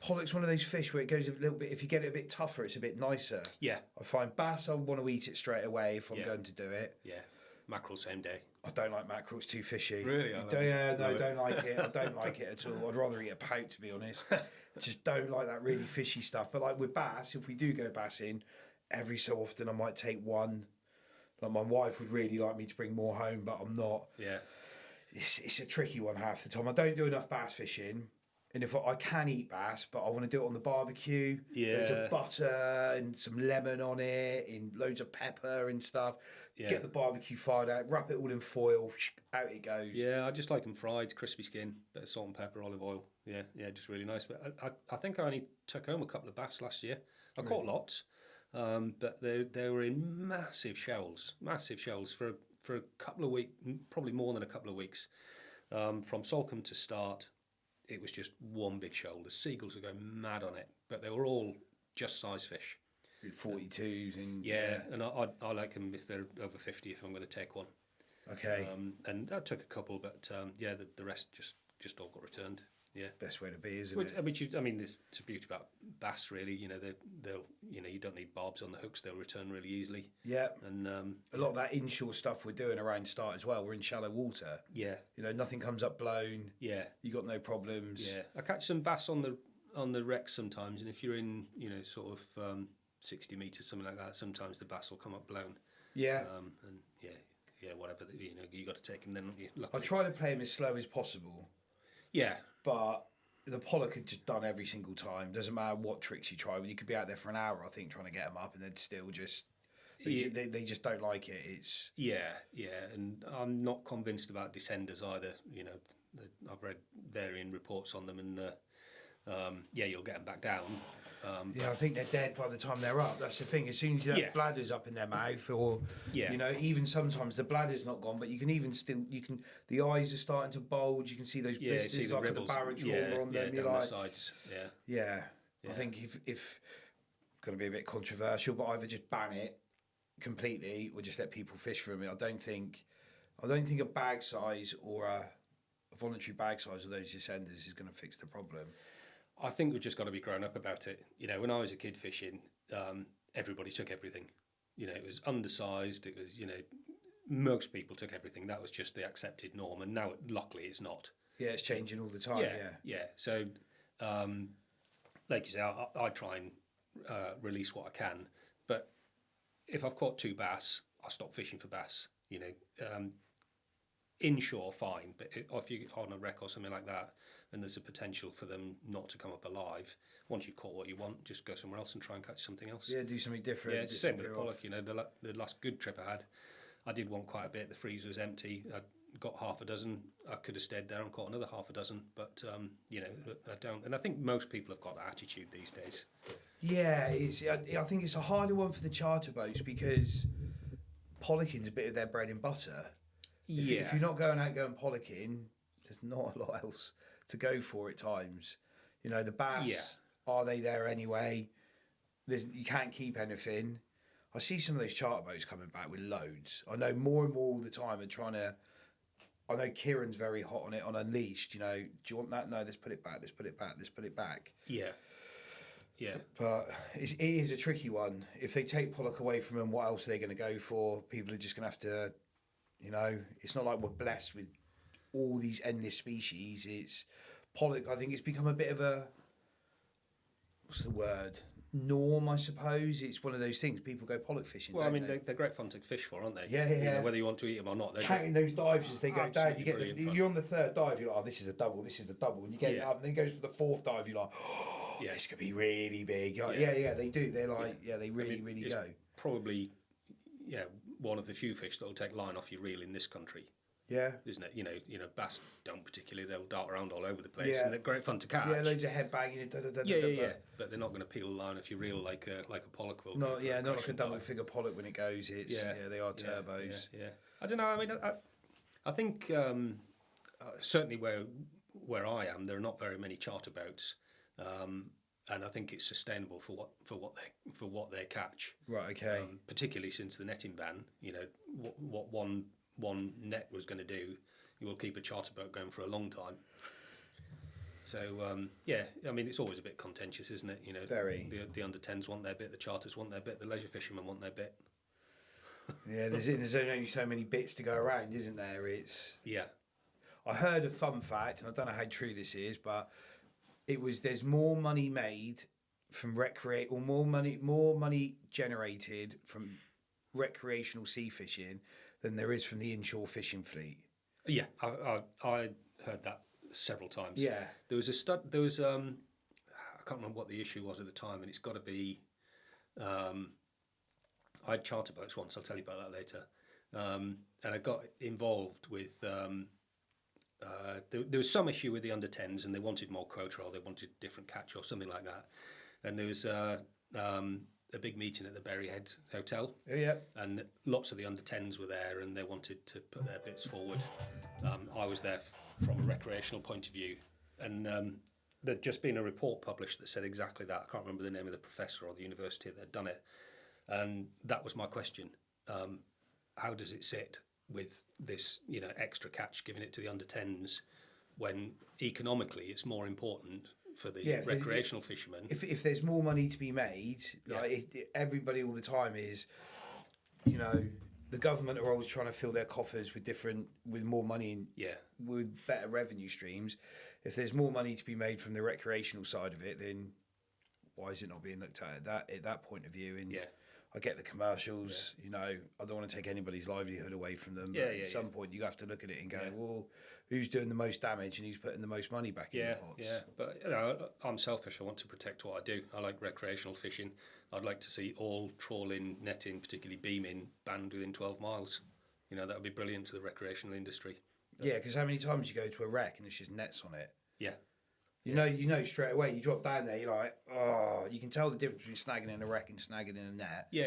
[SPEAKER 1] Pollock's one of those fish where it goes a little bit. If you get it a bit tougher, it's a bit nicer.
[SPEAKER 2] Yeah.
[SPEAKER 1] I find bass, I want to eat it straight away if I'm going to do it.
[SPEAKER 2] Yeah. Mackerel same day.
[SPEAKER 1] I don't like mackerel; it's too fishy.
[SPEAKER 2] Really?
[SPEAKER 1] Don't like it. I don't like it at all. I'd rather eat a pout, to be honest. Just don't like that really fishy stuff. But like with bass, if we do go bassing, every so often I might take one. Like my wife would really like me to bring more home, but I'm not.
[SPEAKER 2] Yeah.
[SPEAKER 1] It's a tricky one half the time. I don't do enough bass fishing. And if I can eat bass, but I want to do it on the barbecue. Yeah. Loads of butter and some lemon on it and loads of pepper and stuff. Yeah. Get the barbecue fired out, wrap it all in foil, out it goes.
[SPEAKER 2] Yeah, I just like them fried, crispy skin, bit of salt and pepper, olive oil. Yeah, just really nice. But I think I only took home a couple of bass last year. I caught lots, but they were in massive shells for a couple of weeks, probably more than a couple of weeks. From Salcombe to start, it was just one big shoal. The seagulls were going mad on it, but they were all just size fish.
[SPEAKER 1] 42s and
[SPEAKER 2] and I like them if they're over 50 if I'm going to take one.
[SPEAKER 1] Okay.
[SPEAKER 2] And I took a couple, but the rest just all got returned. Yeah,
[SPEAKER 1] best way to be, isn't it?
[SPEAKER 2] Which I mean, there's a beauty about bass, really. You know, they'll you don't need barbs on the hooks; they'll return really easily.
[SPEAKER 1] Yeah,
[SPEAKER 2] and
[SPEAKER 1] a lot of that inshore stuff we're doing around start as well. We're in shallow water.
[SPEAKER 2] Yeah,
[SPEAKER 1] you know, nothing comes up blown.
[SPEAKER 2] Yeah,
[SPEAKER 1] you got no problems.
[SPEAKER 2] Yeah, I catch some bass on the wrecks sometimes, and if you're in sort of 60 meters, something like that, sometimes the bass will come up blown.
[SPEAKER 1] Yeah,
[SPEAKER 2] and whatever you got to take them. Then luckily.
[SPEAKER 1] I try to play them as slow as possible.
[SPEAKER 2] Yeah.
[SPEAKER 1] But the pollock had just done every single time. Doesn't matter what tricks you try. You could be out there for an hour, I think, trying to get them up, and they'd still just... They just don't like it. It's...
[SPEAKER 2] Yeah, and I'm not convinced about descenders either. You know, I've read varying reports on them, and you'll get them back down.
[SPEAKER 1] I think they're dead by the time they're up. That's the thing. As soon as that bladder's up in their mouth, or even sometimes the bladder's not gone, but you can even still the eyes are starting to bulge. You can see those blisters like at the barotrauma on them.
[SPEAKER 2] You're like, the sides.
[SPEAKER 1] I think if going to be a bit controversial, but either just ban it completely or just let people fish from it. I don't think a bag size or a voluntary bag size of those descenders is going to fix the problem.
[SPEAKER 2] I think we've just got to be grown up about it. You know, when I was a kid fishing, everybody took everything. You know, it was undersized. It was, most people took everything. That was just the accepted norm. And now, luckily, it's not.
[SPEAKER 1] Yeah, it's changing all the time.
[SPEAKER 2] Yeah. So, like you say, I try and release what I can. But if I've caught 2 bass, I stop fishing for bass. You know, inshore, fine. But if you're on a wreck or something like that, and there's a potential for them not to come up alive, once you've caught what you want, just go somewhere else and try and catch something else.
[SPEAKER 1] Yeah, do something different.
[SPEAKER 2] Yeah, it's the same with the pollock. You know, the last good trip I had, I did want quite a bit. The freezer was empty. I got half a dozen. I could have stayed there and caught another half a dozen, but I don't. And I think most people have got that attitude these days.
[SPEAKER 1] Yeah, I think it's a harder one for the charter boats because pollocking is a bit of their bread and butter. If you're not going pollocking, there's not a lot else to go for at times. You know, the bass, are they there anyway? You can't keep anything. I see some of those charter boats coming back with loads. I know more and more all the time are trying to. I know Kieran's very hot on it on Unleashed. You know, do you want that? No, let's put it back. Let's put it back. Let's put it back.
[SPEAKER 2] Yeah. Yeah.
[SPEAKER 1] But it is a tricky one. If they take pollock away from them, what else are they going to go for? People are just going to have to, you know, it's not like we're blessed with all these endless species. It's pollock. I think it's become a bit of a, what's the word? Norm, I suppose. It's one of those things. People go pollock fishing.
[SPEAKER 2] Well, I mean,
[SPEAKER 1] they?
[SPEAKER 2] they're great fun to fish for, aren't they?
[SPEAKER 1] Yeah.
[SPEAKER 2] You know, whether you want to eat them or not.
[SPEAKER 1] Counting those dives as they go down, you get you're on the third dive. You're like, oh, this is a double. This is the double, and you get it up, and then it goes for the fourth dive. You're like, oh, this could be really big. Yeah, they do. They're like, they really go.
[SPEAKER 2] Probably, one of the few fish that'll take line off your reel in this country.
[SPEAKER 1] Yeah,
[SPEAKER 2] isn't it? You know, bass don't particularly. They'll dart around all over the place, and they're great fun to catch.
[SPEAKER 1] Yeah, loads of head banging.
[SPEAKER 2] But they're not going to peel the line off your reel like a pollock will.
[SPEAKER 1] Not like a double figure pollock when it goes. It's they are turbos.
[SPEAKER 2] Yeah. I don't know. I mean, I think certainly where I am, there are not very many charter boats, and I think it's sustainable for what they catch.
[SPEAKER 1] Right. Okay.
[SPEAKER 2] Particularly since the netting ban, you know what one net was going to do, you will keep a charter boat going for a long time. So I mean, it's always a bit contentious, isn't it? You know,
[SPEAKER 1] very.
[SPEAKER 2] The under 10s want their bit, the charters want their bit, the leisure fishermen want their bit.
[SPEAKER 1] Yeah, there's only so many bits to go around, isn't there? I heard a fun fact, and I don't know how true this is, but there's more money made from more money generated from recreational sea fishing than there is from the inshore fishing fleet.
[SPEAKER 2] Yeah, I heard that several times.
[SPEAKER 1] Yeah,
[SPEAKER 2] there was I can't remember what the issue was at the time, and it's got to be. I had charter boats once. I'll tell you about that later. And I got involved with. There was some issue with the under 10s, and they wanted more quota, or they wanted different catch, or something like that. And there was a big meeting at the Berryhead Hotel.
[SPEAKER 1] Yeah.
[SPEAKER 2] And lots of the under 10s were there, and they wanted to put their bits forward. I was there from a recreational point of view, and there'd just been a report published that said exactly that. I can't remember the name of the professor or the university that had done it, and that was my question: how does it sit with this, extra catch, giving it to the under 10s, when economically it's more important for the recreational fishermen?
[SPEAKER 1] If there's more money to be made, everybody all the time is, the government are always trying to fill their coffers with more money and with better revenue streams. If there's more money to be made from the recreational side of it, then why is it not being looked at that point of view? And I get the commercials, I don't want to take anybody's livelihood away from them. But at some point you have to look at it and go, well, who's doing the most damage and who's putting the most money back in the pots?
[SPEAKER 2] Yeah, but I'm selfish. I want to protect what I do. I like recreational fishing. I'd like to see all trawling, netting, particularly beaming, banned within 12 miles. That would be brilliant to the recreational industry.
[SPEAKER 1] Yeah, because how many times you go to a wreck and there's just nets on it?
[SPEAKER 2] Yeah.
[SPEAKER 1] You know straight away. You drop down there, you're like, oh, you can tell the difference between snagging in a wreck and snagging in a net.
[SPEAKER 2] Yeah.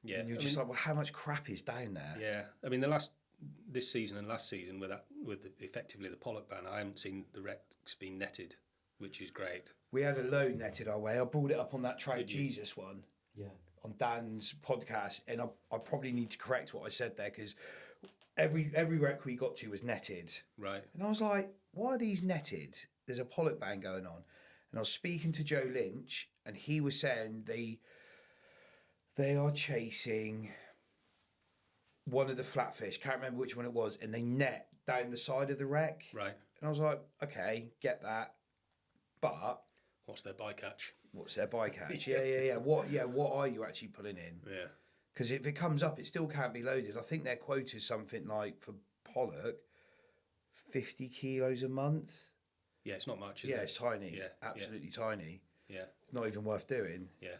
[SPEAKER 1] And you're just like, well, how much crap is down there?
[SPEAKER 2] Yeah. I mean, this season and last season with effectively the pollock ban, I haven't seen the wrecks being netted, which is great.
[SPEAKER 1] We had a load netted our way. I brought it up on that Trout Jesus one.
[SPEAKER 3] Yeah.
[SPEAKER 1] On Dan's podcast, and I probably need to correct what I said there, because every wreck we got to was netted.
[SPEAKER 2] Right.
[SPEAKER 1] And I was like, why are these netted? There's a pollock ban going on. And I was speaking to Joe Lynch, and he was saying they are chasing one of the flatfish, can't remember which one it was, and they net down the side of the wreck.
[SPEAKER 2] Right.
[SPEAKER 1] And I was like, okay, get that. But
[SPEAKER 2] what's their bycatch?
[SPEAKER 1] What's their bycatch? Yeah. What are you actually pulling in?
[SPEAKER 2] Yeah.
[SPEAKER 1] Because if it comes up, it still can't be loaded. I think their quota is something like, for pollock, 50 kilos a month.
[SPEAKER 2] Yeah, it's not much, is it?
[SPEAKER 1] Yeah, it's tiny.
[SPEAKER 2] Yeah,
[SPEAKER 1] absolutely tiny.
[SPEAKER 2] Yeah.
[SPEAKER 1] Not even worth doing.
[SPEAKER 2] Yeah.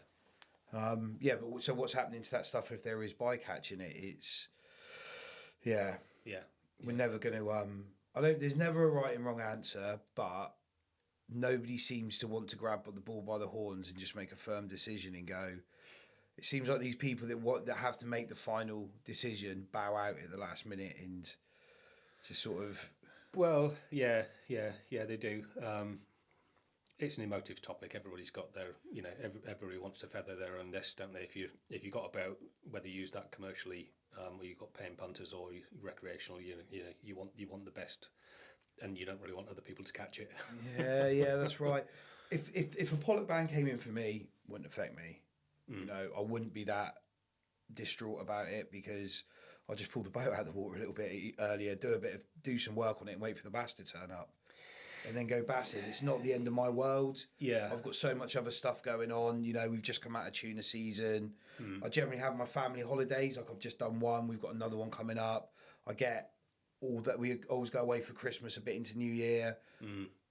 [SPEAKER 1] But so what's happening to that stuff if there is bycatch in it? It's, yeah. We're never going to, there's never a right and wrong answer, but nobody seems to want to grab the ball by the horns and just make a firm decision and go. It seems like these people that have to make the final decision bow out at the last minute and just sort of.
[SPEAKER 2] Well, yeah, they do. It's an emotive topic. Everybody's got their, everybody wants to feather their own nest, don't they? If you got a boat, whether you use that commercially, or you've got paying punters or recreational, you want the best, and you don't really want other people to catch it.
[SPEAKER 1] Yeah, that's right. If a pollock ban came in for me, wouldn't affect me. I wouldn't be that distraught about it because I'll just pull the boat out of the water a little bit earlier, do some work on it, and wait for the bass to turn up, and then go bassing. It's not the end of my world.
[SPEAKER 2] Yeah,
[SPEAKER 1] I've got so much other stuff going on. We've just come out of tuna season. I generally have my family holidays. Like I've just done one. We've got another one coming up. I get all that. We always go away for Christmas, a bit into New Year.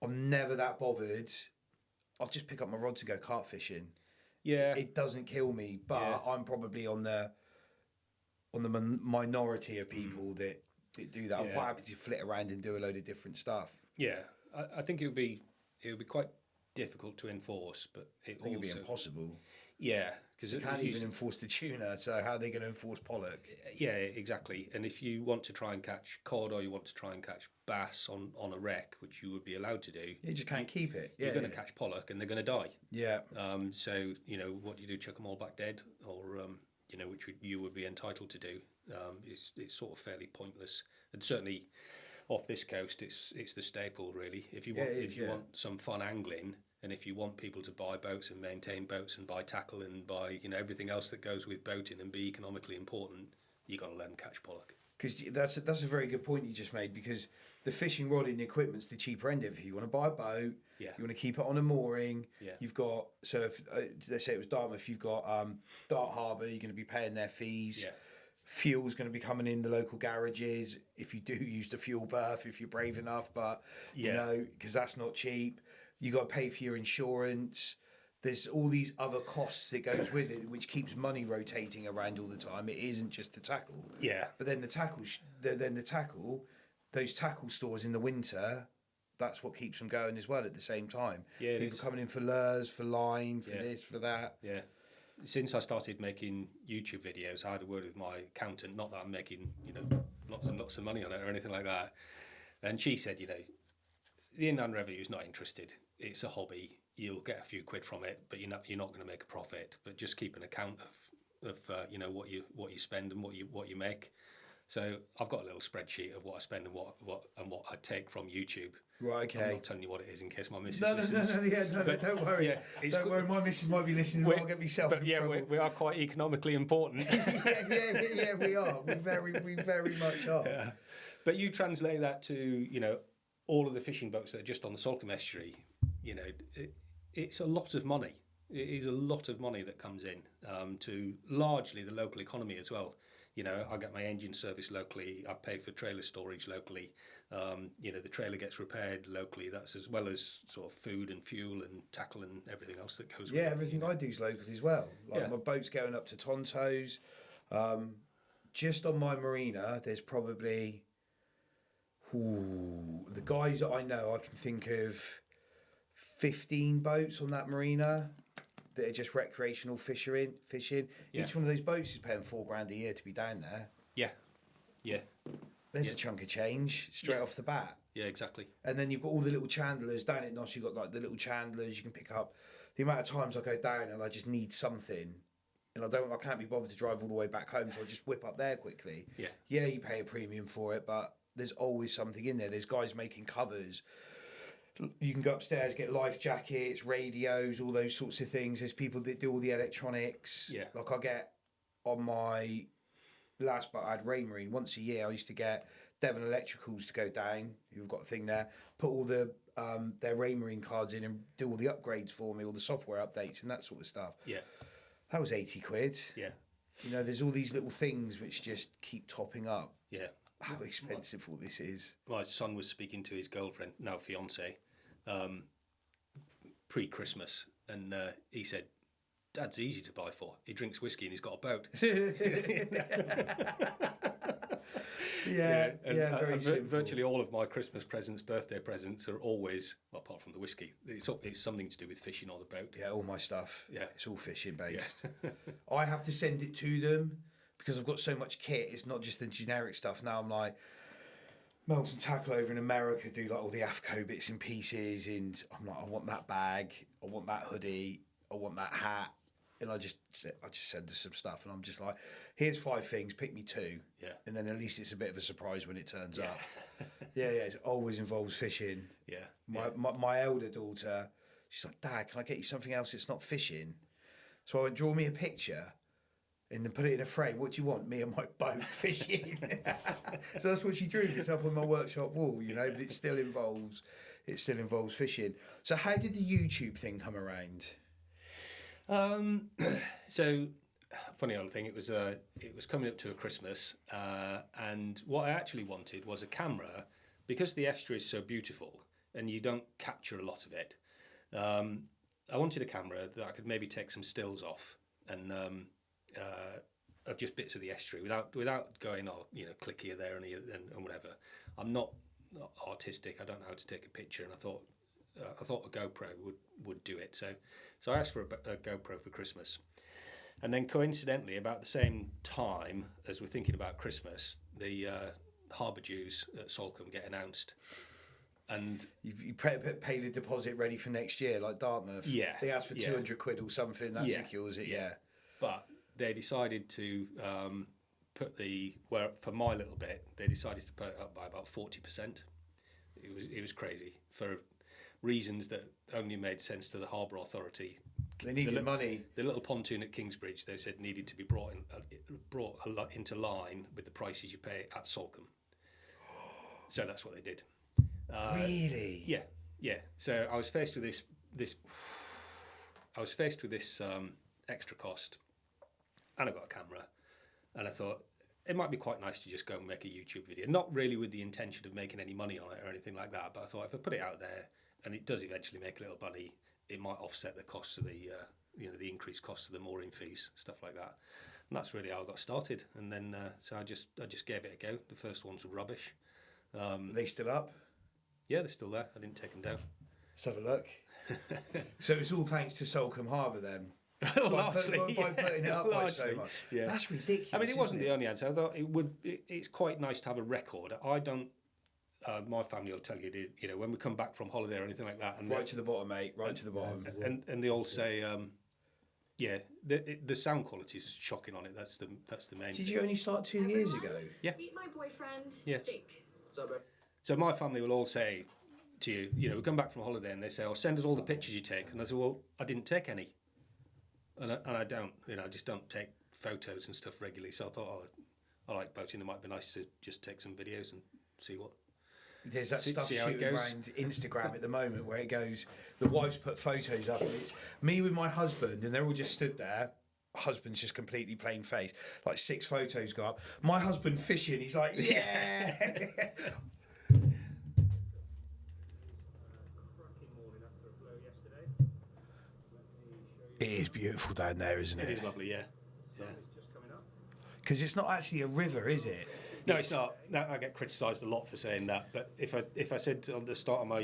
[SPEAKER 1] I'm never that bothered. I'll just pick up my rods and go carp fishing.
[SPEAKER 2] Yeah,
[SPEAKER 1] It doesn't kill me, but I'm probably on the minority of people that do that. I'm quite happy to flit around and do a load of different stuff.
[SPEAKER 2] Yeah, I think it would be quite difficult to enforce, but
[SPEAKER 1] I think it'd be impossible.
[SPEAKER 2] Yeah, because
[SPEAKER 1] You can't even enforce the tuna, so how are they going to enforce pollock?
[SPEAKER 2] Yeah, exactly. And if you want to try and catch cod or you want to try and catch bass on a wreck, which you would be allowed to do,
[SPEAKER 1] You just can't keep it.
[SPEAKER 2] you're going to catch pollock and they're going to die.
[SPEAKER 1] Yeah.
[SPEAKER 2] So what do you do? Chuck them all back dead, or which you would be entitled to do? It's sort of fairly pointless. And certainly off this coast, it's the staple really. If you want some fun angling, and if you want people to buy boats and maintain boats and buy tackle and buy everything else that goes with boating and be economically important, you got to learn to catch pollock.
[SPEAKER 1] Because that's a very good point you just made, because the fishing rod and the equipment's the cheaper end of it. If you want to buy a boat, you want to keep it on a mooring, you've got, so if let's say it was Dartmouth, you've got Dart Harbour, you're going to be paying their fees. Fuel's going to be coming in the local garages if you do use the fuel berth, if you're brave enough, but because that's not cheap. You got to pay for your insurance. There's all these other costs that goes with it, which keeps money rotating around all the time. It isn't just the tackle.
[SPEAKER 2] Yeah.
[SPEAKER 1] But then those tackle stores in the winter, that's what keeps them going as well at the same time.
[SPEAKER 2] Yeah,
[SPEAKER 1] people coming in for lures, for line, for this, for that.
[SPEAKER 2] Yeah. Since I started making YouTube videos, I had a word with my accountant. Not that I'm making lots and lots of money on it or anything like that. And she said, the inland revenue is not interested. It's a hobby. You'll get a few quid from it, but you're not going to make a profit. But just keep an account of what you spend and what you make. So I've got a little spreadsheet of what I spend and what I take from YouTube.
[SPEAKER 1] Right, okay.
[SPEAKER 2] I'm not telling you what it is in case my missus
[SPEAKER 1] listens. No, don't worry.
[SPEAKER 2] Yeah,
[SPEAKER 1] don't worry, my missus might be listening and I'll get myself in trouble.
[SPEAKER 2] We are quite economically important.
[SPEAKER 1] yeah, we are. We very much are.
[SPEAKER 2] Yeah. But you translate that to, all of the fishing boats that are just on the Salcombe estuary, it's a lot of money. It is a lot of money that comes in to largely the local economy as well. I get my engine serviced locally. I pay for trailer storage locally. The trailer gets repaired locally. That's as well as sort of food and fuel and tackle and everything else that goes with it.
[SPEAKER 1] Yeah, everything I do is locally as well. My boat's going up to Tontos. Just on my marina, there's probably... the guys that I know, I can think of 15 boats on that marina that are just recreational fishing. Each one of those boats is paying $4,000 a year to be down there.
[SPEAKER 2] Yeah.
[SPEAKER 1] There's a chunk of change straight off the bat.
[SPEAKER 2] Yeah, exactly.
[SPEAKER 1] And then you've got all the little chandlers down at Nosh. You've got like the little chandlers you can pick up. The amount of times I go down and I just need something, and I can't be bothered to drive all the way back home, so I just whip up there quickly. Yeah, you pay a premium for it, but there's always something in there. There's guys making covers. You can go upstairs, get life jackets, radios, all those sorts of things. There's people that do all the electronics.
[SPEAKER 2] Yeah.
[SPEAKER 1] Like I get on my last boat, I had Rain Marine. Once a year, I used to get Devon Electricals to go down, who've got a thing there, put all the their Rain Marine cards in and do all the upgrades for me, all the software updates and that sort of stuff.
[SPEAKER 2] Yeah.
[SPEAKER 1] That was 80 quid.
[SPEAKER 2] Yeah.
[SPEAKER 1] There's all these little things which just keep topping up.
[SPEAKER 2] Yeah.
[SPEAKER 1] How expensive all this is.
[SPEAKER 2] My son was speaking to his girlfriend, now fiance, pre-Christmas, and he said, "Dad's easy to buy for. He drinks whiskey and he's got a boat."
[SPEAKER 1] Very simple.
[SPEAKER 2] Virtually all of my Christmas presents, birthday presents are always, well, apart from the whiskey, it's something to do with fishing or the boat.
[SPEAKER 1] Yeah, all my stuff.
[SPEAKER 2] Yeah,
[SPEAKER 1] it's all fishing based. I have to send it to them because I've got so much kit. It's not just the generic stuff. Now I'm like, Melton Tackle over in America do like all the AFCO bits and pieces, and I'm like, I want that bag, I want that hoodie, I want that hat, and I just send her some stuff, and I'm just like, here's 5 things, pick me 2, and then at least it's a bit of a surprise when it turns up. It always involves fishing. My elder daughter, she's like, Dad, can I get you something else that's not fishing? So I went, draw me a picture. And then put it in a frame. What do you want? Me and my boat fishing. So that's what she drew. It's up on my workshop wall, you know. But it still involves fishing. So how did the YouTube thing come around?
[SPEAKER 2] So funny old thing. It was coming up to a Christmas, and what I actually wanted was a camera, because the estuary is so beautiful and you don't capture a lot of it. I wanted a camera that I could maybe take some stills off and. Of just bits of the estuary without going, click here, there, and whatever. I'm not artistic. I don't know how to take a picture, and I thought a GoPro would do it. So I asked for a GoPro for Christmas, and then coincidentally, about the same time as we're thinking about Christmas, the harbour dues at Salcombe get announced. And
[SPEAKER 1] you pay the deposit ready for next year, like Dartmouth.
[SPEAKER 2] Yeah,
[SPEAKER 1] they ask for 200 quid or something. That secures it. Yeah,
[SPEAKER 2] but they decided to for my little bit, they decided to put it up by about 40%. It was crazy for reasons that only made sense to the harbour authority.
[SPEAKER 1] They needed money.
[SPEAKER 2] The little pontoon at Kingsbridge, they said, needed to be brought into line with the prices you pay at Salcombe. So that's what they did.
[SPEAKER 1] Really?
[SPEAKER 2] Yeah. So I was faced with this. I was faced with this extra cost. And I got a camera, and I thought it might be quite nice to just go and make a YouTube video. Not really with the intention of making any money on it or anything like that, but I thought if I put it out there and it does eventually make a little money, it might offset the costs of the increased costs of the mooring fees, stuff like that. And that's really how I got started. And then so I just gave it a go. The first ones were rubbish.
[SPEAKER 1] Are they still up?
[SPEAKER 2] Yeah, they're still there. I didn't take them down.
[SPEAKER 1] Let's have a look. So it's all thanks to Salcombe Harbour then. by putting it up by so much. Yeah. That's ridiculous.
[SPEAKER 2] I mean, it wasn't the only answer. I thought it's quite nice to have a record. I don't. My family will tell you, when we come back from holiday or anything like that, and
[SPEAKER 1] right to the bottom, mate. Right to the bottom.
[SPEAKER 2] And they all say, the sound quality is shocking on it. That's the main.
[SPEAKER 1] Did you only start 2 years ago?
[SPEAKER 2] Yeah.
[SPEAKER 3] Meet my boyfriend, Jake.
[SPEAKER 4] What's up, bro?
[SPEAKER 2] So my family will all say to you, we come back from holiday, and they say, send us all the pictures you take, and I say, well, I didn't take any. And I don't, I just don't take photos and stuff regularly. So I thought, I like boating. It might be nice to just take some videos and see what.
[SPEAKER 1] There's that stuff shooting around Instagram at the moment where it goes, the wives put photos up, and it's me with my husband, and they're all just stood there. Husband's just completely plain face. Like 6 photos go up. My husband fishing. He's like, yeah. It is beautiful down there, isn't it?
[SPEAKER 2] It is lovely, yeah.
[SPEAKER 1] Because it's not actually a river, is it?
[SPEAKER 2] No, it's not. No, I get criticised a lot for saying that. But if I said on the start of my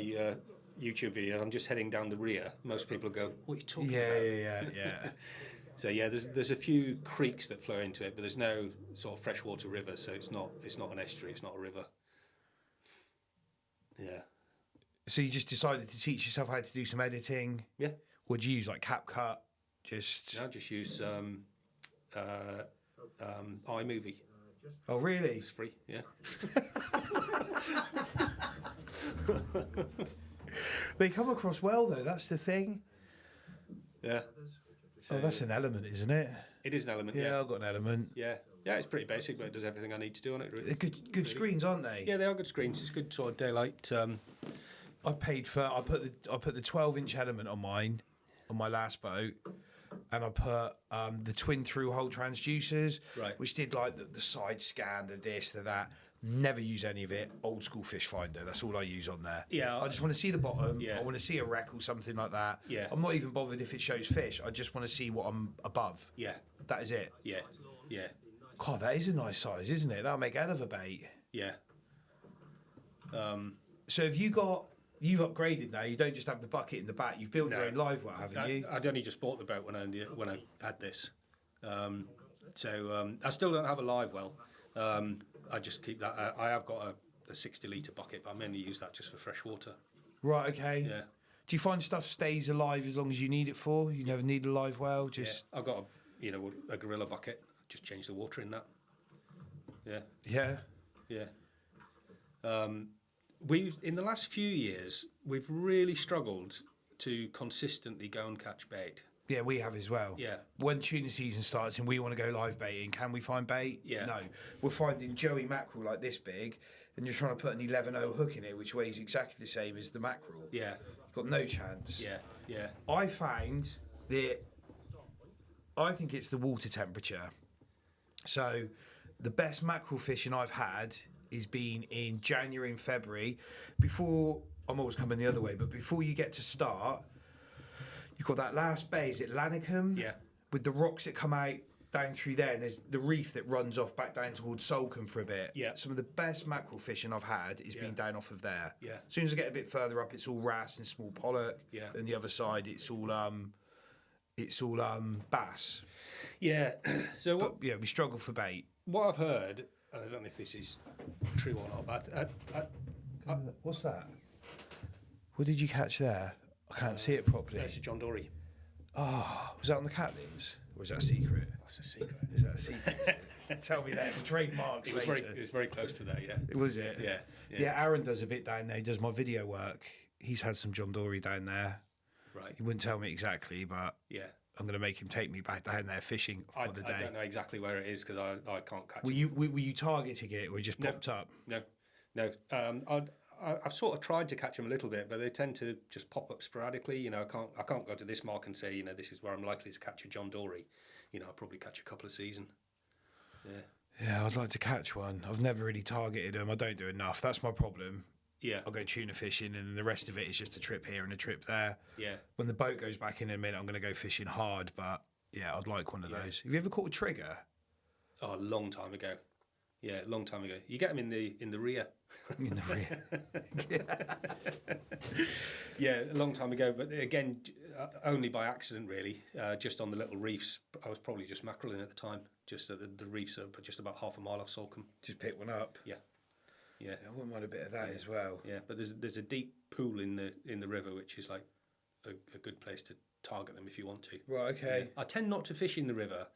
[SPEAKER 2] YouTube video, I'm just heading down the Ria, most people go, "What are you talking about?"
[SPEAKER 1] Yeah.
[SPEAKER 2] So yeah, there's a few creeks that flow into it, but there's no sort of freshwater river, so it's not an estuary, it's not a river. Yeah.
[SPEAKER 1] So you just decided to teach yourself how to do some editing?
[SPEAKER 2] Yeah.
[SPEAKER 1] Would you use like CapCut?
[SPEAKER 2] Just use iMovie.
[SPEAKER 1] Oh really?
[SPEAKER 2] It's free, yeah.
[SPEAKER 1] They come across well though. That's the thing.
[SPEAKER 2] Yeah.
[SPEAKER 1] So that's an element, isn't it?
[SPEAKER 2] It is an element.
[SPEAKER 1] Yeah, I've got an element.
[SPEAKER 2] Yeah, it's pretty basic, but it does everything I need to do on it. Really.
[SPEAKER 1] They're good screens, aren't they?
[SPEAKER 2] Yeah, they are good screens. It's good sort of daylight.
[SPEAKER 1] I put the 12-inch element on mine, on my last boat, and I put the twin through-hole transducers,
[SPEAKER 2] right,
[SPEAKER 1] which did like the side scan, the this, the that. Never use any of it. Old school fish finder. That's all I use on there.
[SPEAKER 2] Yeah,
[SPEAKER 1] I just want to see the bottom.
[SPEAKER 2] Yeah.
[SPEAKER 1] I want to see a wreck or something like that.
[SPEAKER 2] Yeah.
[SPEAKER 1] I'm not even bothered if it shows fish. I just want to see what I'm above.
[SPEAKER 2] Yeah.
[SPEAKER 1] That is it.
[SPEAKER 2] Yeah. Yeah.
[SPEAKER 1] God, that is a nice size, isn't it? That'll make hell of a bait.
[SPEAKER 2] Yeah.
[SPEAKER 1] So you've upgraded now. You don't just have the bucket in the back. You've built your own live well, haven't you?
[SPEAKER 2] I'd only just bought the boat when I had this. So I still don't have a live well. I just keep that. I have got a 60-litre bucket, but I mainly use that just for fresh water.
[SPEAKER 1] Right, okay.
[SPEAKER 2] Yeah.
[SPEAKER 1] Do you find stuff stays alive as long as you need it for? You never need a live well? Just
[SPEAKER 2] I've got a gorilla bucket. Just change the water in that. Yeah.
[SPEAKER 1] Yeah.
[SPEAKER 2] Yeah. We've in the last few years we've really struggled to consistently go and catch bait.
[SPEAKER 1] Yeah, we have as well.
[SPEAKER 2] Yeah.
[SPEAKER 1] When tuna season starts and we want to go live baiting, can we find bait?
[SPEAKER 2] Yeah.
[SPEAKER 1] No. We're finding joey mackerel like this big, and you're trying to put an 11.0 hook in it, which weighs exactly the same as the mackerel.
[SPEAKER 2] Yeah.
[SPEAKER 1] Got no chance.
[SPEAKER 2] Yeah.
[SPEAKER 1] I found that I think it's the water temperature. So the best mackerel fishing I've had is been in January and February. Before, I'm always coming the other way, but before you get to start, you've got that last bay, is it Lannicombe?
[SPEAKER 2] Yeah.
[SPEAKER 1] With the rocks that come out down through there, and there's the reef that runs off back down towards Salcombe for a bit.
[SPEAKER 2] Yeah.
[SPEAKER 1] Some of the best mackerel fishing I've had is been down off of there.
[SPEAKER 2] Yeah.
[SPEAKER 1] As soon as I get a bit further up, it's all wrasse and small pollock.
[SPEAKER 2] Yeah.
[SPEAKER 1] And the other side, it's all bass.
[SPEAKER 2] Yeah. So
[SPEAKER 1] But yeah, we struggle for bait.
[SPEAKER 2] what I've heard, and I don't know if this is true or not, but
[SPEAKER 1] What's that? What did you catch there? I can't see it properly.
[SPEAKER 2] that's a John Dory.
[SPEAKER 1] Oh, was that on the catlins? Or was that a secret?
[SPEAKER 2] That's a secret.
[SPEAKER 1] Is that a secret? Tell me that. Trademarks
[SPEAKER 2] It was
[SPEAKER 1] later.
[SPEAKER 2] very close to that. Yeah.
[SPEAKER 1] Was it?
[SPEAKER 2] Yeah.
[SPEAKER 1] Yeah, Aaron does a bit down there. He does my video work. He's had some John Dory down there.
[SPEAKER 2] Right.
[SPEAKER 1] He wouldn't tell me exactly, but
[SPEAKER 2] Yeah.
[SPEAKER 1] I'm going to make him take me back down there fishing for the day.
[SPEAKER 2] I don't know exactly where it is because I can't catch
[SPEAKER 1] Were
[SPEAKER 2] it.
[SPEAKER 1] you targeting it or it just popped up?
[SPEAKER 2] No. I've sort of tried to catch them a little bit, but they tend to just pop up sporadically. You know, I can't go to this mark and say, you know, this is where I'm likely to catch a John Dory. You know, I'll probably catch a couple a season. Yeah.
[SPEAKER 1] Yeah, I'd like to catch one. I've never really targeted them. I don't do enough. That's my problem.
[SPEAKER 2] Yeah.
[SPEAKER 1] I'll go tuna fishing and the rest of it is just a trip here and a trip there.
[SPEAKER 2] Yeah.
[SPEAKER 1] When the boat goes back in a minute, I'm going to go fishing hard, but yeah, I'd like one of those. Have you ever caught a trigger?
[SPEAKER 2] Oh, a long time ago. Yeah, a long time ago. You get them in the rear.
[SPEAKER 1] In the rear.
[SPEAKER 2] Yeah, a long time ago. But again, only by accident, really. Just on the little reefs. I was probably just mackerelling at the time. Just at the reefs are just about half a mile off Salcombe.
[SPEAKER 1] Just pick one up.
[SPEAKER 2] Yeah.
[SPEAKER 1] I wouldn't mind a bit of that as well.
[SPEAKER 2] Yeah, but there's a deep pool in the river, which is like a good place to target them if you want to.
[SPEAKER 1] Right, okay.
[SPEAKER 2] Yeah. I tend not to fish in the river.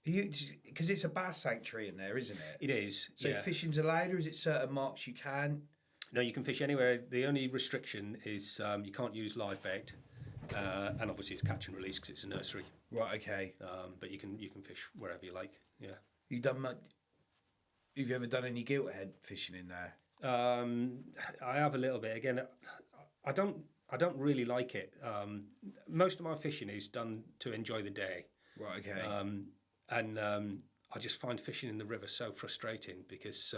[SPEAKER 1] Because it's a bass sanctuary in there, isn't it?
[SPEAKER 2] It is.
[SPEAKER 1] So
[SPEAKER 2] yeah.
[SPEAKER 1] fishing's allowed, or is it certain marks you can?
[SPEAKER 2] No, you can fish anywhere. The only restriction is you can't use live bait, and obviously it's catch and release because it's a nursery.
[SPEAKER 1] Right, okay.
[SPEAKER 2] But you can fish wherever you like. Yeah.
[SPEAKER 1] Have you ever done any gilt head fishing in there?
[SPEAKER 2] I have a little bit. Again, I don't really like it. Most of my fishing is done to enjoy the day.
[SPEAKER 1] Right, okay.
[SPEAKER 2] And I just find fishing in the river so frustrating because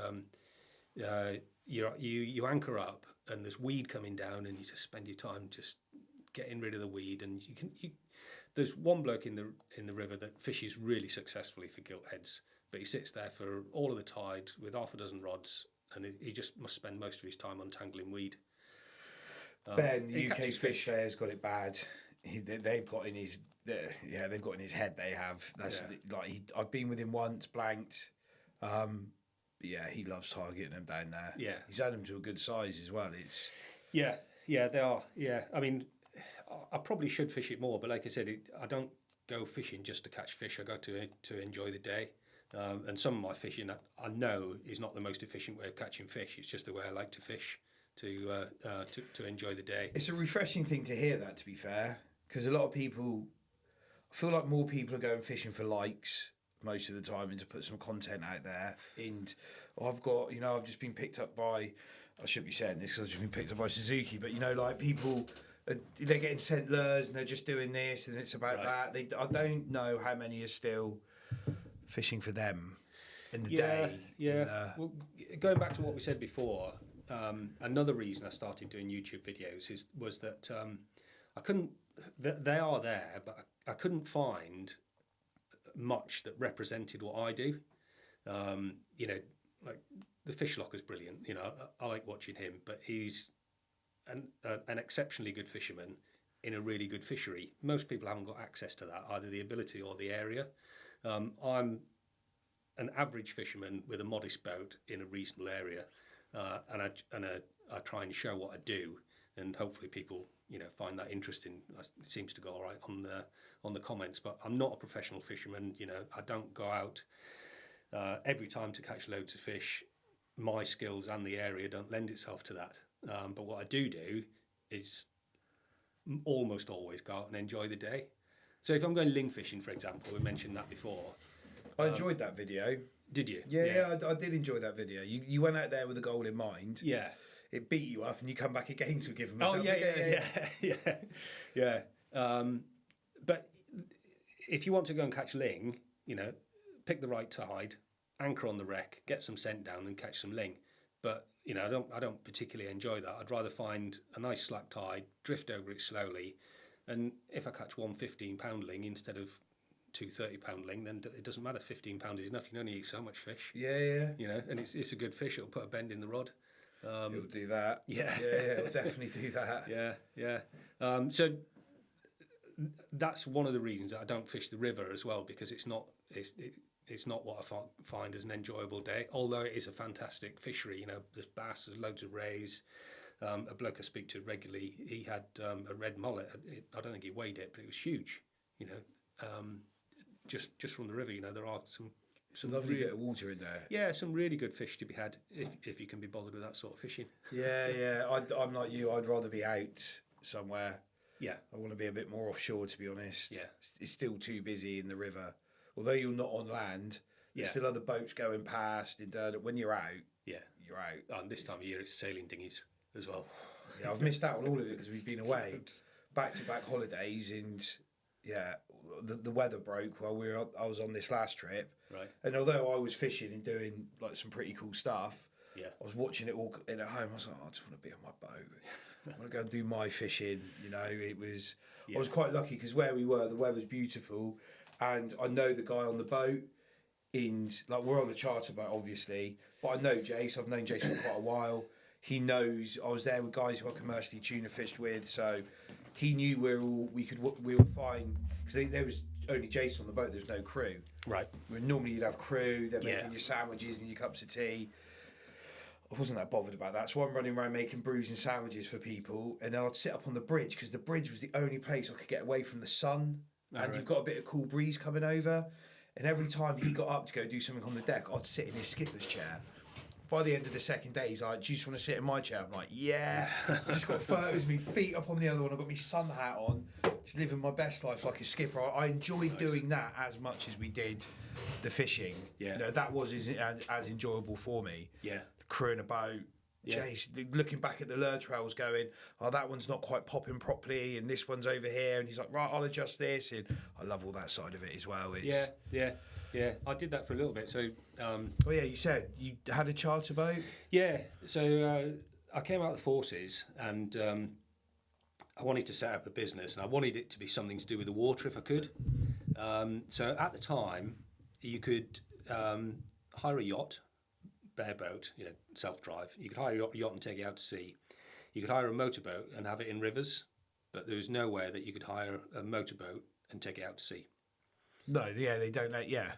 [SPEAKER 2] you anchor up and there's weed coming down and you just spend your time just getting rid of the weed. And there's one bloke in the river that fishes really successfully for gilt heads, but he sits there for all of the tide with half a dozen rods, and he just must spend most of his time untangling weed.
[SPEAKER 1] Ben, the UK fish player's got it bad. They've got in his head. They have. That's I've been with him once, blanked. But yeah, he loves targeting them down there.
[SPEAKER 2] Yeah,
[SPEAKER 1] he's had them to a good size as well. It's
[SPEAKER 2] yeah, they are. Yeah, I mean, I probably should fish it more, but like I said, I don't go fishing just to catch fish. I go to enjoy the day. And some of my fishing I know is not the most efficient way of catching fish. It's just the way I like to fish to enjoy the day.
[SPEAKER 1] It's a refreshing thing to hear that, to be fair, because a lot of people, I feel like more people are going fishing for likes most of the time and to put some content out there. And I've just been picked up by, I shouldn't be saying this because I've just been picked up by Suzuki, but like people, they're getting sent lures and they're just doing this and it's about that. I don't know how many are still fishing for them in the day.
[SPEAKER 2] Yeah. Well, going back to what we said before, another reason I started doing YouTube videos was that I couldn't. They are there, but I couldn't find much that represented what I do. Like the fish locker's brilliant. I like watching him, but he's an exceptionally good fisherman in a really good fishery. Most people haven't got access to that, either the ability or the area. I'm an average fisherman with a modest boat in a reasonable area, and I try and show what I do, and hopefully people find that interesting. It seems to go all right on the comments, but I'm not a professional fisherman. I don't go out every time to catch loads of fish. My skills and the area don't lend itself to that. But what I do is almost always go out and enjoy the day. So if I'm going ling fishing, for example, we mentioned that before.
[SPEAKER 1] I enjoyed that video.
[SPEAKER 2] Did you?
[SPEAKER 1] Yeah, I did enjoy that video. You went out there with a goal in mind.
[SPEAKER 2] Yeah.
[SPEAKER 1] It beat you up, and you come back again to give them.
[SPEAKER 2] Oh yeah. But if you want to go and catch ling, pick the right tide, anchor on the wreck, get some scent down, and catch some ling. But I don't particularly enjoy that. I'd rather find a nice slack tide, drift over it slowly, and if I catch one 15-pound ling instead of two 30-pound ling, then it doesn't matter. 15 pound is enough. You can only eat so much fish.
[SPEAKER 1] Yeah.
[SPEAKER 2] And it's a good fish. It'll put a bend in the rod.
[SPEAKER 1] It'll do that.
[SPEAKER 2] Yeah,
[SPEAKER 1] it'll definitely do that.
[SPEAKER 2] Yeah. So that's one of the reasons that I don't fish the river as well, because it's not what I find as an enjoyable day. Although it is a fantastic fishery, there's bass, there's loads of rays. A bloke I speak to regularly, he had a red mullet. I don't think he weighed it, but it was huge. Just from the river, there are some
[SPEAKER 1] lovely bit of water in there.
[SPEAKER 2] Yeah, some really good fish to be had if you can be bothered with that sort of fishing.
[SPEAKER 1] Yeah. I'm like you. I'd rather be out somewhere.
[SPEAKER 2] Yeah.
[SPEAKER 1] I want to be a bit more offshore, to be honest.
[SPEAKER 2] Yeah.
[SPEAKER 1] It's still too busy in the river. Although you're not on land, there's still other boats going past. When you're out, you're out.
[SPEAKER 2] And this time of year, it's sailing dinghies as well.
[SPEAKER 1] Yeah, I've missed out on all of it because we've been away, back-to-back holidays, and the weather broke while I was on this last trip.
[SPEAKER 2] Right.
[SPEAKER 1] And although I was fishing and doing like some pretty cool stuff, I was watching it all in at home. I was like, I just want to be on my boat. I want to go and do my fishing. It was. I was quite lucky because where we were, the weather's beautiful, and I know the guy on the boat. We're on the charter boat, obviously, but I know Jace. I've known Jace for quite a while. He knows I was there with guys who I commercially tuna fished with, so he knew we were fine because there was only Jason on the boat. There's no crew.
[SPEAKER 2] Right.
[SPEAKER 1] Normally you'd have crew. They're making your sandwiches and your cups of tea. I wasn't that bothered about that, so I'm running around making brews and sandwiches for people, and then I'd sit up on the bridge because the bridge was the only place I could get away from the sun, you've got a bit of cool breeze coming over. And every time he got up to go do something on the deck, I'd sit in his skipper's chair. By the end of the second day, he's like, do you just want to sit in my chair? I'm like, yeah. I just got photos of me, feet up on the other one. I've got my sun hat on, just living my best life like a skipper. I enjoyed doing that as much as we did the fishing.
[SPEAKER 2] Yeah.
[SPEAKER 1] That was as enjoyable for me.
[SPEAKER 2] Yeah.
[SPEAKER 1] Crewing a boat. Jace, looking back at the lure trails going, that one's not quite popping properly and this one's over here, and he's like, right, I'll adjust this, and I love all that side of it as well.
[SPEAKER 2] Yeah, I did that for a little bit. So
[SPEAKER 1] you said you had a charter boat?
[SPEAKER 2] Yeah, so I came out of the forces, and I wanted to set up a business, and I wanted it to be something to do with the water if I could. So at the time you could hire a yacht, bareboat, self-drive. You could hire a yacht and take it out to sea. You could hire a motorboat and have it in rivers, but there was nowhere that you could hire a motorboat and take it out to sea.
[SPEAKER 1] No, they don't let,
[SPEAKER 2] Yeah,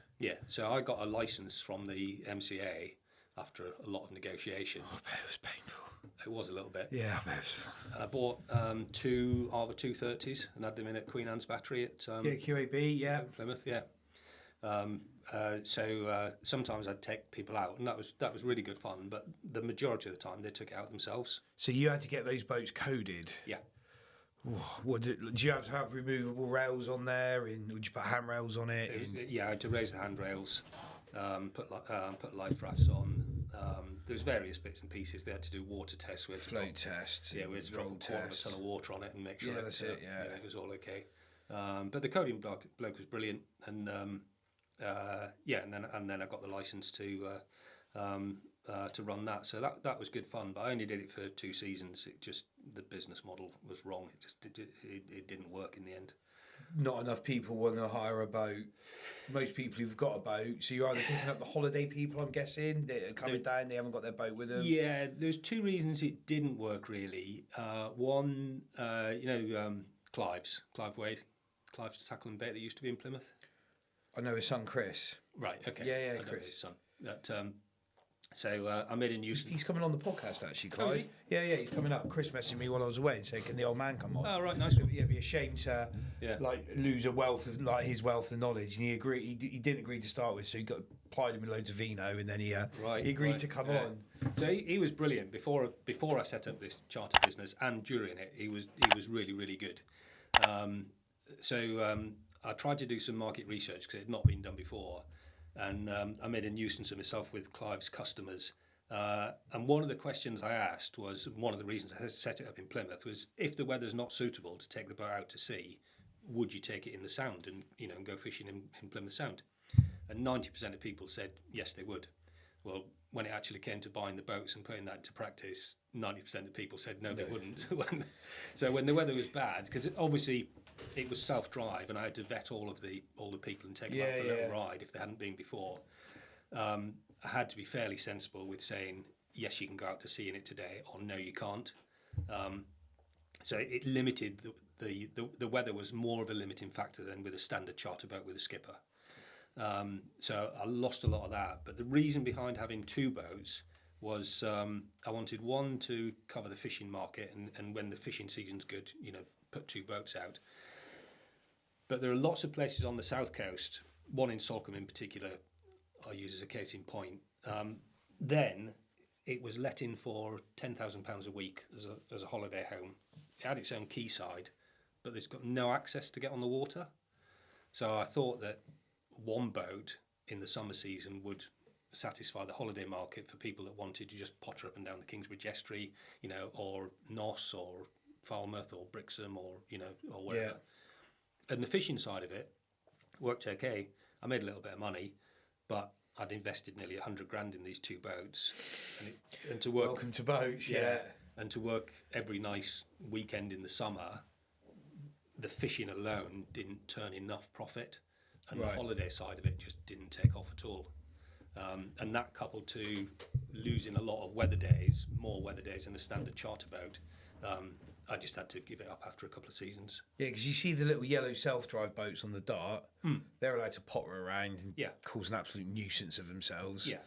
[SPEAKER 2] so I got a licence from the MCA after a lot of negotiation.
[SPEAKER 1] I bet it was painful.
[SPEAKER 2] It was a little bit.
[SPEAKER 1] Yeah, I bet.
[SPEAKER 2] And I bought two Arva 230s and had them in at Queen Anne's Battery at
[SPEAKER 1] QAB,
[SPEAKER 2] Plymouth, So sometimes I'd take people out, and that was really good fun. But the majority of the time, they took it out themselves.
[SPEAKER 1] So you had to get those boats coded.
[SPEAKER 2] Yeah.
[SPEAKER 1] Do you have to have removable rails on there? And would you put handrails on it?
[SPEAKER 2] I had to raise the handrails, put life rafts on. There's various bits and pieces. They had to do water tests with
[SPEAKER 1] float tests.
[SPEAKER 2] Yeah, we had to drop a quarter of a ton of water on it and make sure
[SPEAKER 1] it
[SPEAKER 2] was all okay. But the coding bloke was brilliant, and and then I got the license to run that. So that was good fun. But I only did it for 2 seasons. The business model was wrong. It didn't work in the end.
[SPEAKER 1] Not enough people want to hire a boat. Most people who've got a boat, so you're either picking up the holiday people, I'm guessing, they're coming down, they haven't got their boat with them.
[SPEAKER 2] Yeah, there's 2 reasons it didn't work really. One, Clive Tackling Bait that used to be in Plymouth.
[SPEAKER 1] I know his son Chris.
[SPEAKER 2] Right. Okay.
[SPEAKER 1] Yeah,
[SPEAKER 2] I know
[SPEAKER 1] Chris.
[SPEAKER 2] his son. That. So I made a new.
[SPEAKER 1] He's coming on the podcast actually,
[SPEAKER 2] Oh,
[SPEAKER 1] Clive.
[SPEAKER 2] is he?
[SPEAKER 1] Yeah, he's coming up. Chris messaged me while I was away and said, "Can the old man come on?"
[SPEAKER 2] Oh, right, nice one.
[SPEAKER 1] Yeah, it'd be a shame to
[SPEAKER 2] Yeah.
[SPEAKER 1] like lose a wealth of like his wealth of knowledge. And he agreed. He didn't agree to start with, so he got applied him with loads of vino, and then he agreed to come on.
[SPEAKER 2] So he was brilliant before I set up this charter business, and during it he was really, really good. I tried to do some market research because it had not been done before, and I made a nuisance of myself with Clive's customers. And one of the questions I asked was, one of the reasons I set it up in Plymouth was, if the weather's not suitable to take the boat out to sea, would you take it in the Sound and go fishing in Plymouth Sound? And 90% of people said yes, they would. Well, when it actually came to buying the boats and putting that into practice, 90% of people said no, they wouldn't. So when the weather was bad, because obviously it was self-drive, and I had to vet all the people and take them out for a little ride if they hadn't been before. I had to be fairly sensible with saying, yes, you can go out to sea in it today, or no, you can't. So it limited, the weather was more of a limiting factor than with a standard charter boat with a skipper. So I lost a lot of that. But the reason behind having two boats was I wanted one to cover the fishing market, and when the fishing season's good, put two boats out. But there are lots of places on the south coast, one in Salcombe in particular, I use as a case in point. Then it was let in for £10,000 a week as a holiday home. It had its own quayside, but it's got no access to get on the water. So I thought that one boat in the summer season would satisfy the holiday market for people that wanted to just potter up and down the Kingsbridge Estuary, or Noss or Falmouth or Brixham or wherever. Yeah. And the fishing side of it worked okay. I made a little bit of money, but I'd invested nearly 100 grand in these two boats, and to work.
[SPEAKER 1] Welcome to boats, yeah.
[SPEAKER 2] And to work every nice weekend in the summer, the fishing alone didn't turn enough profit, and the holiday side of it just didn't take off at all. And that coupled to losing a lot of weather days, more weather days than a standard charter boat, I just had to give it up after a couple of seasons.
[SPEAKER 1] Yeah, because you see the little yellow self-drive boats on the Dart, they're allowed to potter around and cause an absolute nuisance of themselves.
[SPEAKER 2] Yeah.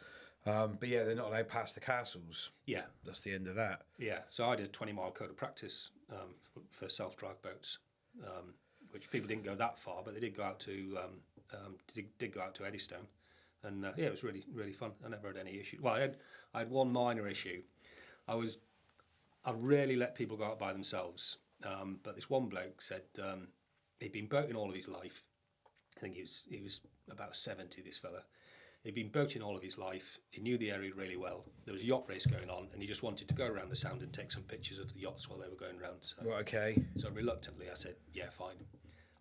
[SPEAKER 1] But they're not allowed past the castles.
[SPEAKER 2] Yeah.
[SPEAKER 1] That's the end of that.
[SPEAKER 2] Yeah, so I did a 20-mile code of practice for self-drive boats, which people didn't go that far, but they did go out to did go out to Eddystone, and it was really, really fun. I never had any issue. Well, I had one minor issue. I rarely let people go out by themselves, but this one bloke said he'd been boating all of his life. I think he was about 70, this fella. He'd been boating all of his life. He knew the area really well. There was a yacht race going on, and he just wanted to go around the Sound and take some pictures of the yachts while they were going around. So,
[SPEAKER 1] right, okay.
[SPEAKER 2] So reluctantly, I said, yeah, fine.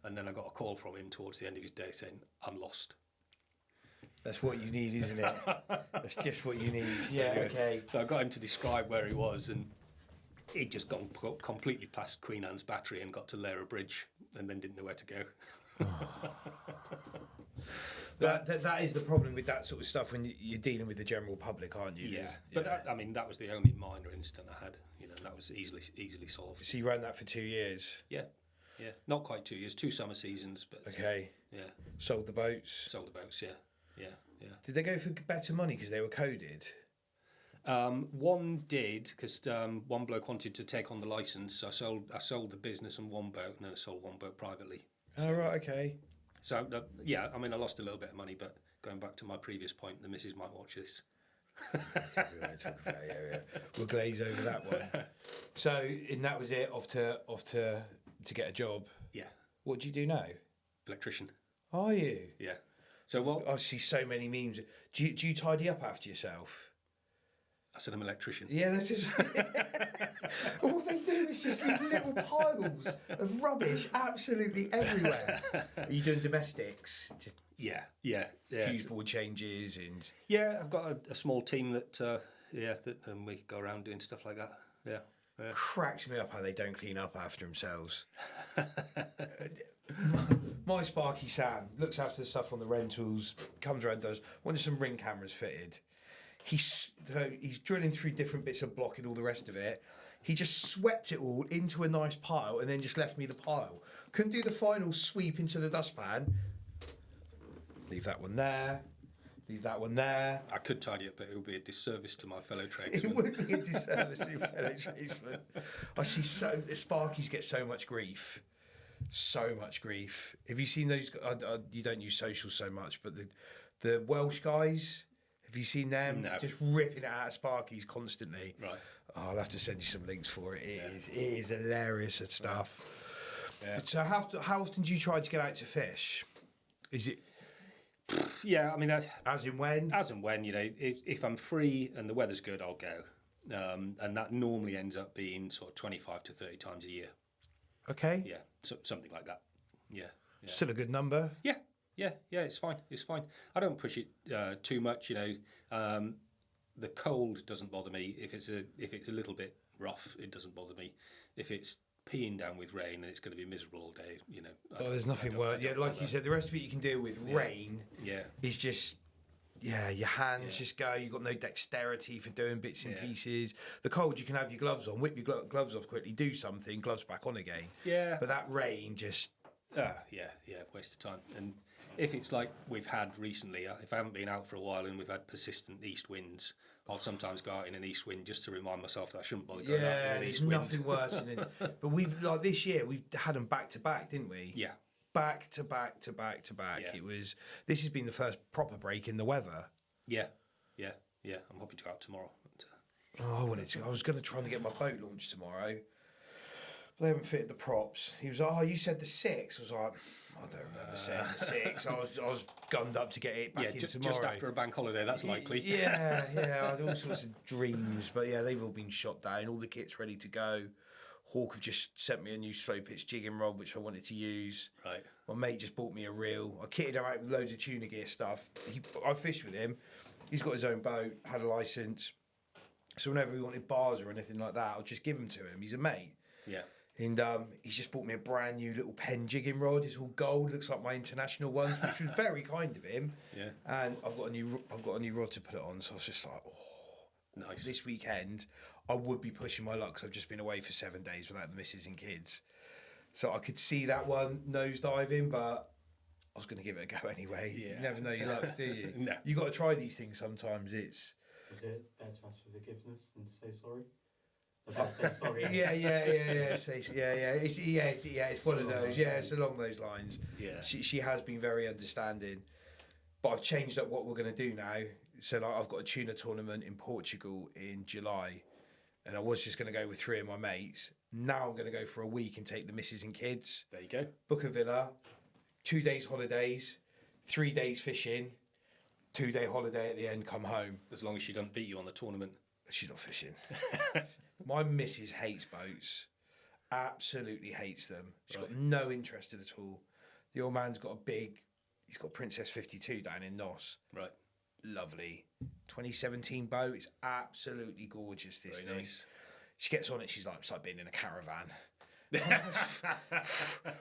[SPEAKER 2] And then I got a call from him towards the end of his day saying, I'm lost.
[SPEAKER 1] That's what you need, isn't it? That's just what you need. Yeah, okay.
[SPEAKER 2] So I got him to describe where he was, and he'd just gone completely past Queen Anne's Battery and got to Lara Bridge, and then didn't know where to go.
[SPEAKER 1] That is the problem with that sort of stuff when you're dealing with the general public, aren't you?
[SPEAKER 2] Yeah, but that was the only minor incident I had. That was easily solved.
[SPEAKER 1] So you ran that for 2 years?
[SPEAKER 2] Yeah, not quite 2 years, 2 summer seasons, but
[SPEAKER 1] okay.
[SPEAKER 2] Yeah.
[SPEAKER 1] Sold the boats.
[SPEAKER 2] Yeah.
[SPEAKER 1] Did they go for better money because they were coded?
[SPEAKER 2] One did, because one bloke wanted to take on the licence. So I sold the business and one boat, and then I sold one boat privately.
[SPEAKER 1] So, right, okay.
[SPEAKER 2] So I lost a little bit of money, but going back to my previous point, the missus might watch this.
[SPEAKER 1] We'll glaze over that one. So, and that was it. Off to get a job.
[SPEAKER 2] Yeah.
[SPEAKER 1] What do you do now?
[SPEAKER 2] Electrician.
[SPEAKER 1] Are you?
[SPEAKER 2] Yeah. So what?
[SPEAKER 1] I see so many memes. Do you tidy up after yourself?
[SPEAKER 2] I said I'm an electrician.
[SPEAKER 1] Yeah, that's just all they do is just leave little piles of rubbish absolutely everywhere. Are you doing domestics? Just
[SPEAKER 2] yeah.
[SPEAKER 1] Fuse board changes and
[SPEAKER 2] I've got a small team that we go around doing stuff like that. Yeah.
[SPEAKER 1] Cracks me up how they don't clean up after themselves. My Sparky Sam looks after the stuff on the rentals, comes around, wanted some ring cameras fitted. He's drilling through different bits of block and all the rest of it. He just swept it all into a nice pile and then just left me the pile. Couldn't do the final sweep into the dustpan. Leave that one there. Leave that one there.
[SPEAKER 2] I could tidy it, but it would be a disservice to my fellow
[SPEAKER 1] It
[SPEAKER 2] tradesmen.
[SPEAKER 1] would be a disservice to your fellow tradesmen. I see the Sparkies get so much grief. So much grief. Have you seen those? You don't use social so much, but the Welsh guys, have you seen them?
[SPEAKER 2] No.
[SPEAKER 1] Just ripping it out of Sparkies constantly.
[SPEAKER 2] Right.
[SPEAKER 1] Oh, I'll have to send you some links for it. It is hilarious and stuff.
[SPEAKER 2] Yeah.
[SPEAKER 1] So how often do you try to get out to fish? Is it
[SPEAKER 2] Yeah, I mean,
[SPEAKER 1] as in when?
[SPEAKER 2] as and when, if I'm free and the weather's good, I'll go. And that normally ends up being sort of 25 to 30 times a year.
[SPEAKER 1] Okay.
[SPEAKER 2] Yeah, something like that. Yeah.
[SPEAKER 1] Still a good number.
[SPEAKER 2] Yeah, it's fine. It's fine. I don't push it too much, the cold doesn't bother me. If it's a little bit rough, it doesn't bother me. If it's peeing down with rain and it's going to be miserable all day,
[SPEAKER 1] There's nothing worse. Yeah, like you said, the rest of it you can deal with. Rain is just, your hands just go. You've got no dexterity for doing bits and pieces. The cold, you can have your gloves on, whip your gloves off quickly, do something, gloves back on again.
[SPEAKER 2] Yeah.
[SPEAKER 1] But that rain just...
[SPEAKER 2] waste of time. And if it's like we've had recently, if I haven't been out for a while and we've had persistent east winds, I'll sometimes go out in an east wind just to remind myself that I shouldn't bother going out in an east wind.
[SPEAKER 1] Yeah, there's nothing worse than it. But this year, we've had them back to back, didn't we?
[SPEAKER 2] Yeah.
[SPEAKER 1] Back to back to back to back.
[SPEAKER 2] Yeah.
[SPEAKER 1] This has been the first proper break in the weather.
[SPEAKER 2] Yeah. I'm hoping to go out tomorrow.
[SPEAKER 1] I was going to try and get my boat launched tomorrow. But they haven't fitted the props. He was like, "Oh, you said the 6." I was like, "I don't remember saying the 6." I was gunned up to get it back in tomorrow.
[SPEAKER 2] Just after a bank holiday, that's likely.
[SPEAKER 1] Yeah. I had all sorts of dreams, but they've all been shot down. All the kit's ready to go. Hawk have just sent me a new slow pitch jigging rod, which I wanted to use.
[SPEAKER 2] Right.
[SPEAKER 1] My mate just bought me a reel. I kitted him out with loads of Tuna Gear stuff. I fished with him. He's got his own boat, had a licence. So whenever he wanted bars or anything like that, I'll just give them to him. He's a mate.
[SPEAKER 2] Yeah.
[SPEAKER 1] And he's just bought me a brand new little pen jigging rod. It's all gold, looks like my international one, which was very kind of him.
[SPEAKER 2] Yeah.
[SPEAKER 1] And I've got a new rod to put it on. So I was just like,
[SPEAKER 2] nice.
[SPEAKER 1] This weekend I would be pushing my luck because I've just been away for 7 days without the missus and kids. So I could see that one nosediving, but I was going to give it a go anyway.
[SPEAKER 2] Yeah.
[SPEAKER 1] You never know your luck, do you?
[SPEAKER 2] No.
[SPEAKER 1] You got to try these things sometimes. Is
[SPEAKER 4] it better to ask for forgiveness than to say sorry? About say sorry.
[SPEAKER 1] Yeah. It's one of those. Yeah, it's along those lines.
[SPEAKER 2] Yeah.
[SPEAKER 1] She has been very understanding, but I've changed up what we're going to do now. So I've got a tuna tournament in Portugal in July, and I was just going to go with 3 of my mates. Now I'm going to go for a week and take the missus and kids.
[SPEAKER 2] There you go.
[SPEAKER 1] Book a villa, 2 days holidays, 3 days fishing, 2-day holiday at the end. Come home.
[SPEAKER 2] As long as she doesn't beat you on the tournament.
[SPEAKER 1] She's not fishing. My missus hates boats. Absolutely hates them. She's got no interest in it at all. The old man's got he's got Princess 52 down in Nos.
[SPEAKER 2] Right.
[SPEAKER 1] Lovely. 2017 boat. It's absolutely gorgeous, this
[SPEAKER 2] Very
[SPEAKER 1] thing.
[SPEAKER 2] nice.
[SPEAKER 1] She gets on it, she's like, it's like being in a caravan.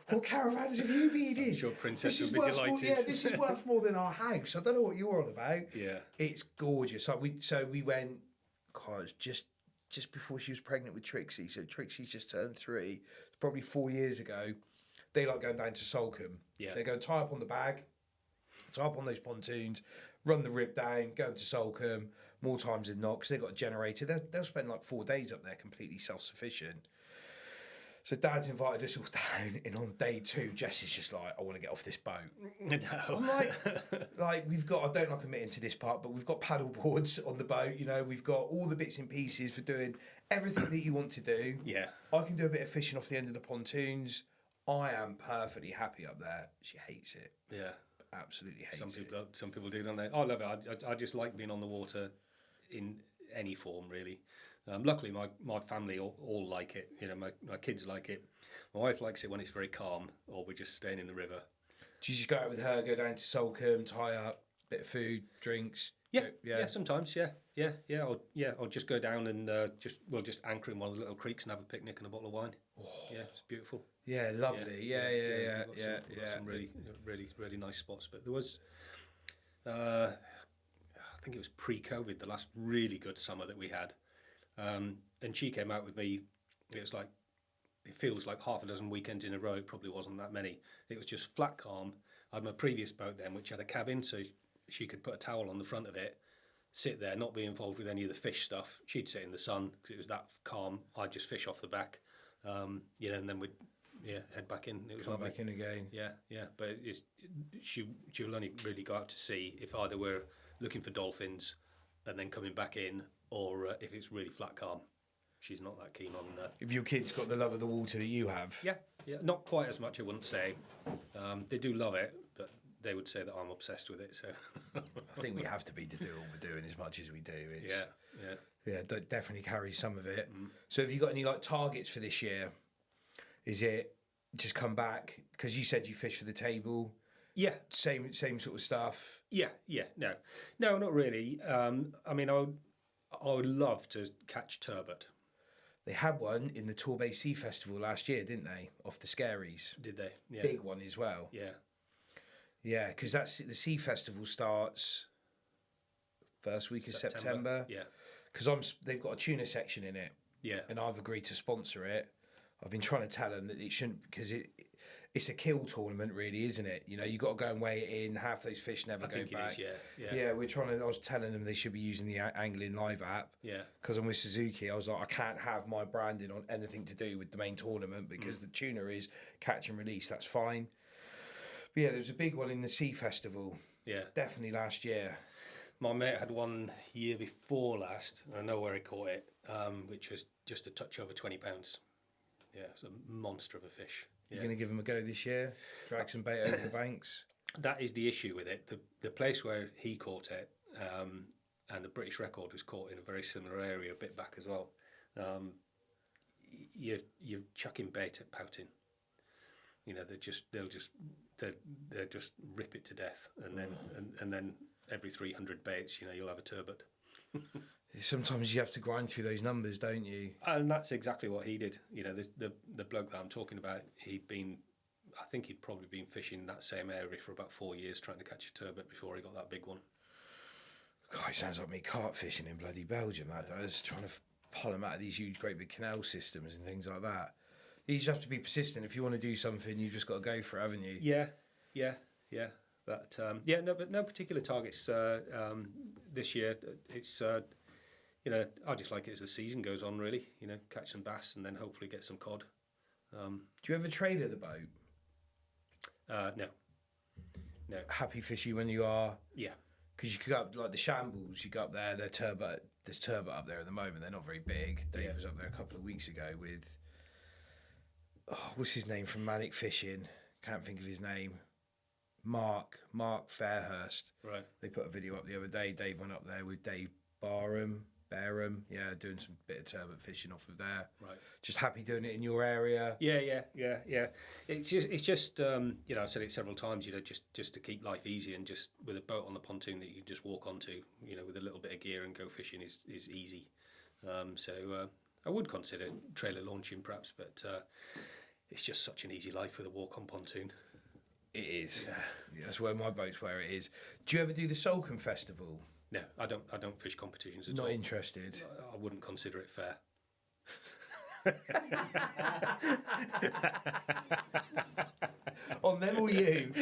[SPEAKER 1] What caravans have you been in?
[SPEAKER 2] I'm sure Princess will be delighted.
[SPEAKER 1] This is worth more than our house. I don't know what you're on about.
[SPEAKER 2] Yeah.
[SPEAKER 1] It's gorgeous. Like we went, God, it was just before she was pregnant with Trixie. So Trixie's just turned 3. Probably 4 years ago. They like going down to Salcombe.
[SPEAKER 2] Yeah.
[SPEAKER 1] They go tie up on the bag, tie up on those pontoons, run the rib down, go to Salcombe, more times than not, because they've got a generator. They'll spend like 4 days up there completely self-sufficient. So Dad's invited us all down, and on day 2, Jess is just like, I want to get off this boat.
[SPEAKER 2] No.
[SPEAKER 1] I'm like we've got, I don't like admitting to this part, but we've got paddle boards on the boat, we've got all the bits and pieces for doing everything that you want to do.
[SPEAKER 2] Yeah.
[SPEAKER 1] I can do a bit of fishing off the end of the pontoons. I am perfectly happy up there. She hates it.
[SPEAKER 2] Yeah.
[SPEAKER 1] Absolutely hates it.
[SPEAKER 2] Some people do, don't they? I love it. I just like being on the water in any form, really. Luckily, my family all like it. My kids like it. My wife likes it when it's very calm, or we're just staying in the river.
[SPEAKER 1] Do you just go out with her, go down to Salcombe, tie up, bit of food, drinks?
[SPEAKER 2] Yeah. Sometimes, yeah. I'll just go down and we'll just anchor in one of the little creeks and have a picnic and a bottle of wine. Oh. Yeah, it's beautiful.
[SPEAKER 1] Yeah, lovely. Yeah.
[SPEAKER 2] We've got some really nice spots. But there was, I think it was pre-COVID, the last really good summer that we had. And she came out with me. It it feels like half a dozen weekends in a row. It probably wasn't that many. It was just flat calm. I had my previous boat then, which had a cabin, so she could put a towel on the front of it, sit there, not be involved with any of the fish stuff. She'd sit in the sun because it was that calm. I'd just fish off the back, and then we'd head back in. It was
[SPEAKER 1] Come
[SPEAKER 2] lovely.
[SPEAKER 1] back in again.
[SPEAKER 2] Yeah. But she will only really go out to sea if either we're looking for dolphins and then coming back in, or if it's really flat calm. She's not that keen on that.
[SPEAKER 1] If your kid's got the love of the water that you have.
[SPEAKER 2] Yeah, not quite as much, I wouldn't say. They do love it, but they would say that I'm obsessed with it. So
[SPEAKER 1] I think we have to be to do what we're doing as much as we do. It's,
[SPEAKER 2] yeah.
[SPEAKER 1] Definitely carries some of it. So have you got any like targets for this year? Is it just come back? Because you said you fish for the table.
[SPEAKER 2] Yeah.
[SPEAKER 1] Same sort of stuff.
[SPEAKER 2] Yeah. No, not really. I mean, I would love to catch turbot.
[SPEAKER 1] They had one in the Torbay Sea Festival last year, didn't they? Off the Scaries.
[SPEAKER 2] Did they? Yeah.
[SPEAKER 1] Big one as well.
[SPEAKER 2] Yeah.
[SPEAKER 1] Yeah, because that's the Sea Festival starts first week of September.
[SPEAKER 2] Yeah.
[SPEAKER 1] Because they've got a tuna section in it.
[SPEAKER 2] Yeah.
[SPEAKER 1] And I've agreed to sponsor it. I've been trying to tell them that it shouldn't, because it's a kill tournament, really, isn't it? You know, you got to go and weigh it in. Half those fish never go back. Yeah, we're trying to. I was telling them they should be using the Angling Live app.
[SPEAKER 2] Yeah.
[SPEAKER 1] Because I'm with Suzuki, I was like, I can't have my branding on anything to do with the main tournament because the tuna is catch and release. That's fine. But yeah, there was a big one in the Sea Festival. Yeah. Definitely last year.
[SPEAKER 2] My mate had one year before last. I know where he caught it, which was just a touch over 20 pounds. Yeah, it's a monster of a fish.
[SPEAKER 1] You're going to give him a go this year? Drag some bait over the banks?
[SPEAKER 2] That is the issue with it. The place where he caught it, and the British record was caught in a very similar area, a bit back as well. You're chucking bait at pouting. You know, they'll just rip it to death, and then every 300 baits, you know, you'll have a turbot.
[SPEAKER 1] Sometimes you have to grind through those numbers, don't you?
[SPEAKER 2] And that's exactly what he did. You know, the bloke that I'm talking about, I think he'd probably been fishing that same area for about 4 years trying to catch a turbot before he got that big one.
[SPEAKER 1] God, it sounds like me carp fishing in bloody Belgium, that does. Trying to pull them out of these huge, great big canal systems and things like that. You just have to be persistent. If you want to do something, you've just got to go for it, haven't you?
[SPEAKER 2] Yeah. But no particular targets this year. It's you know, I just like it as the season goes on. Really, you know, catch some bass and then hopefully get some cod.
[SPEAKER 1] Do you ever trailer the boat?
[SPEAKER 2] No.
[SPEAKER 1] Happy fishy when you are.
[SPEAKER 2] Yeah.
[SPEAKER 1] Because you could go up like the Shambles. You go up there. There's turbot up there at the moment. They're not very big. Dave was up there a couple of weeks ago with. Oh, what's his name from Manic Fishing? Can't think of his name. Mark Fairhurst.
[SPEAKER 2] Right.
[SPEAKER 1] They put a video up the other day. Dave went up there with Dave Barham, doing some bit of turbot fishing off of there.
[SPEAKER 2] Right.
[SPEAKER 1] Just happy doing it in your area.
[SPEAKER 2] Yeah. It's just you know, I said it several times. You know, just to keep life easy and just with a boat on the pontoon that you can just walk onto. You know, with a little bit of gear and go fishing is easy. So I would consider trailer launching perhaps, but it's just such an easy life with a walk on pontoon.
[SPEAKER 1] It is. Yeah. That's where my boat's where it is. Do you ever do the Salcombe Festival?
[SPEAKER 2] No, I don't fish competitions at all.
[SPEAKER 1] Not interested.
[SPEAKER 2] I wouldn't consider it fair.
[SPEAKER 1] On them or you?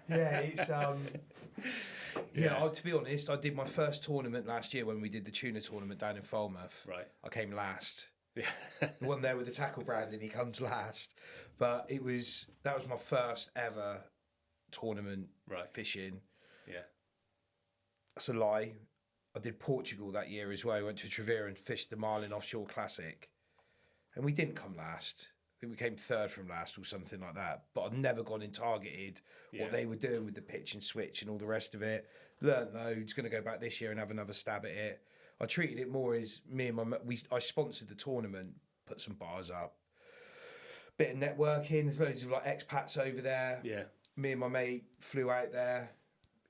[SPEAKER 1] Yeah, it's to be honest, I did my first tournament last year when we did the tuna tournament down in Falmouth.
[SPEAKER 2] Right.
[SPEAKER 1] I came last.
[SPEAKER 2] Yeah.
[SPEAKER 1] The one there with the tackle brand and he comes last. But that was my first ever tournament fishing.
[SPEAKER 2] Yeah.
[SPEAKER 1] That's a lie. I did Portugal that year as well. I went to Trevira and fished the Marlin Offshore Classic. And we didn't come last. I think we came third from last or something like that. But I'd never gone and targeted what they were doing with the pitch and switch and all the rest of it. Learned loads. Going to go back this year and have another stab at it. I treated it more as me and I sponsored the tournament, put some bars up. Bit of networking. There's loads of like expats over there.
[SPEAKER 2] Yeah.
[SPEAKER 1] Me and my mate flew out there.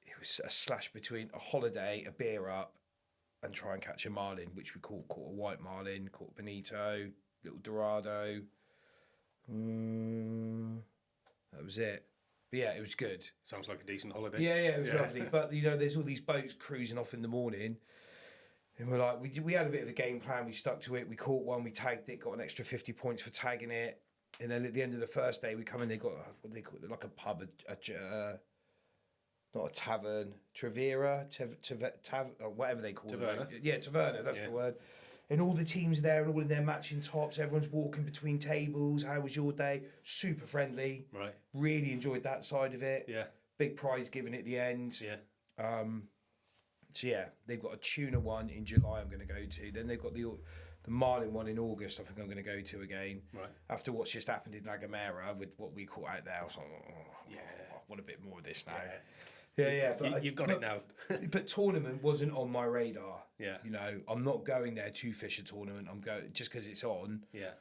[SPEAKER 1] It was a slash between a holiday, a beer up, and try and catch a marlin, which we caught a white marlin, caught bonito, little dorado. That was it. But yeah, it was good.
[SPEAKER 2] Sounds like a decent holiday.
[SPEAKER 1] Yeah, it was lovely. But you know, there's all these boats cruising off in the morning. And we're like, we had a bit of a game plan. We stuck to it. We caught one. We tagged it. Got an extra 50 points for tagging it. And then at the end of the first day, we come in. They got what they call it, like a pub, not a tavern, Trevera, or whatever they call
[SPEAKER 2] Taverna.
[SPEAKER 1] it. Yeah, Taverna. That's
[SPEAKER 2] Yeah.
[SPEAKER 1] the word. And all the teams there, and all in their matching tops. Everyone's walking between tables. How was your day? Super friendly.
[SPEAKER 2] Right.
[SPEAKER 1] Really enjoyed that side of it.
[SPEAKER 2] Yeah.
[SPEAKER 1] Big prize given at the end.
[SPEAKER 2] Yeah.
[SPEAKER 1] So yeah, they've got a tuna one in July. I'm going to go to. Then they've got the marlin one in August. I think I'm going to go to again.
[SPEAKER 2] Right.
[SPEAKER 1] After what's just happened in La Gomera with what we caught out there, I was like, I want a bit more of this now. Yeah. But
[SPEAKER 2] You've got it now.
[SPEAKER 1] But tournament wasn't on my radar.
[SPEAKER 2] Yeah.
[SPEAKER 1] You know, I'm not going there to fish a tournament. I'm going just because it's on.
[SPEAKER 2] Yeah.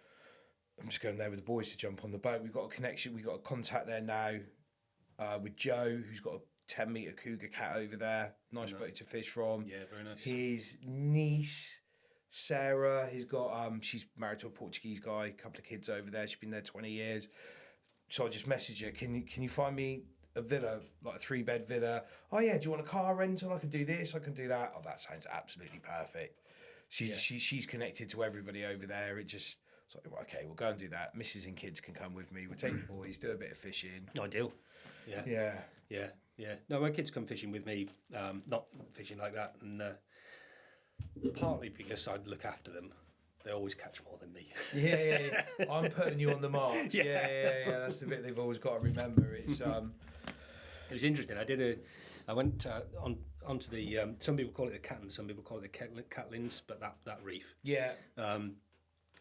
[SPEAKER 1] I'm just going there with the boys to jump on the boat. We've got a connection. We've got a contact there now with Joe, who's got a 10-metre cougar cat over there. Nice boat to fish from.
[SPEAKER 2] Yeah, very nice.
[SPEAKER 1] His niece, Sarah, he's got she's married to a Portuguese guy, a couple of kids over there. She's been there 20 years. So I just messaged her, can you find me a villa, like a 3-bed villa? Oh yeah, do you want a car rental? I can do this, I can do that. Oh, that sounds absolutely perfect. She's connected to everybody over there. It just, it's like, well, okay, we'll go and do that. Mrs. and kids can come with me. We'll take the boys, do a bit of fishing.
[SPEAKER 2] Ideal. Yeah. Yeah. No, my kids come fishing with me, not fishing like that, and partly because I look after them. They always catch more than me.
[SPEAKER 1] Yeah. I'm putting you on the march. Yeah. That's the bit they've always got to remember. It's
[SPEAKER 2] It was interesting. I went onto the. Some people call it the Catton, some people call it the Catlins, but that reef.
[SPEAKER 1] Yeah.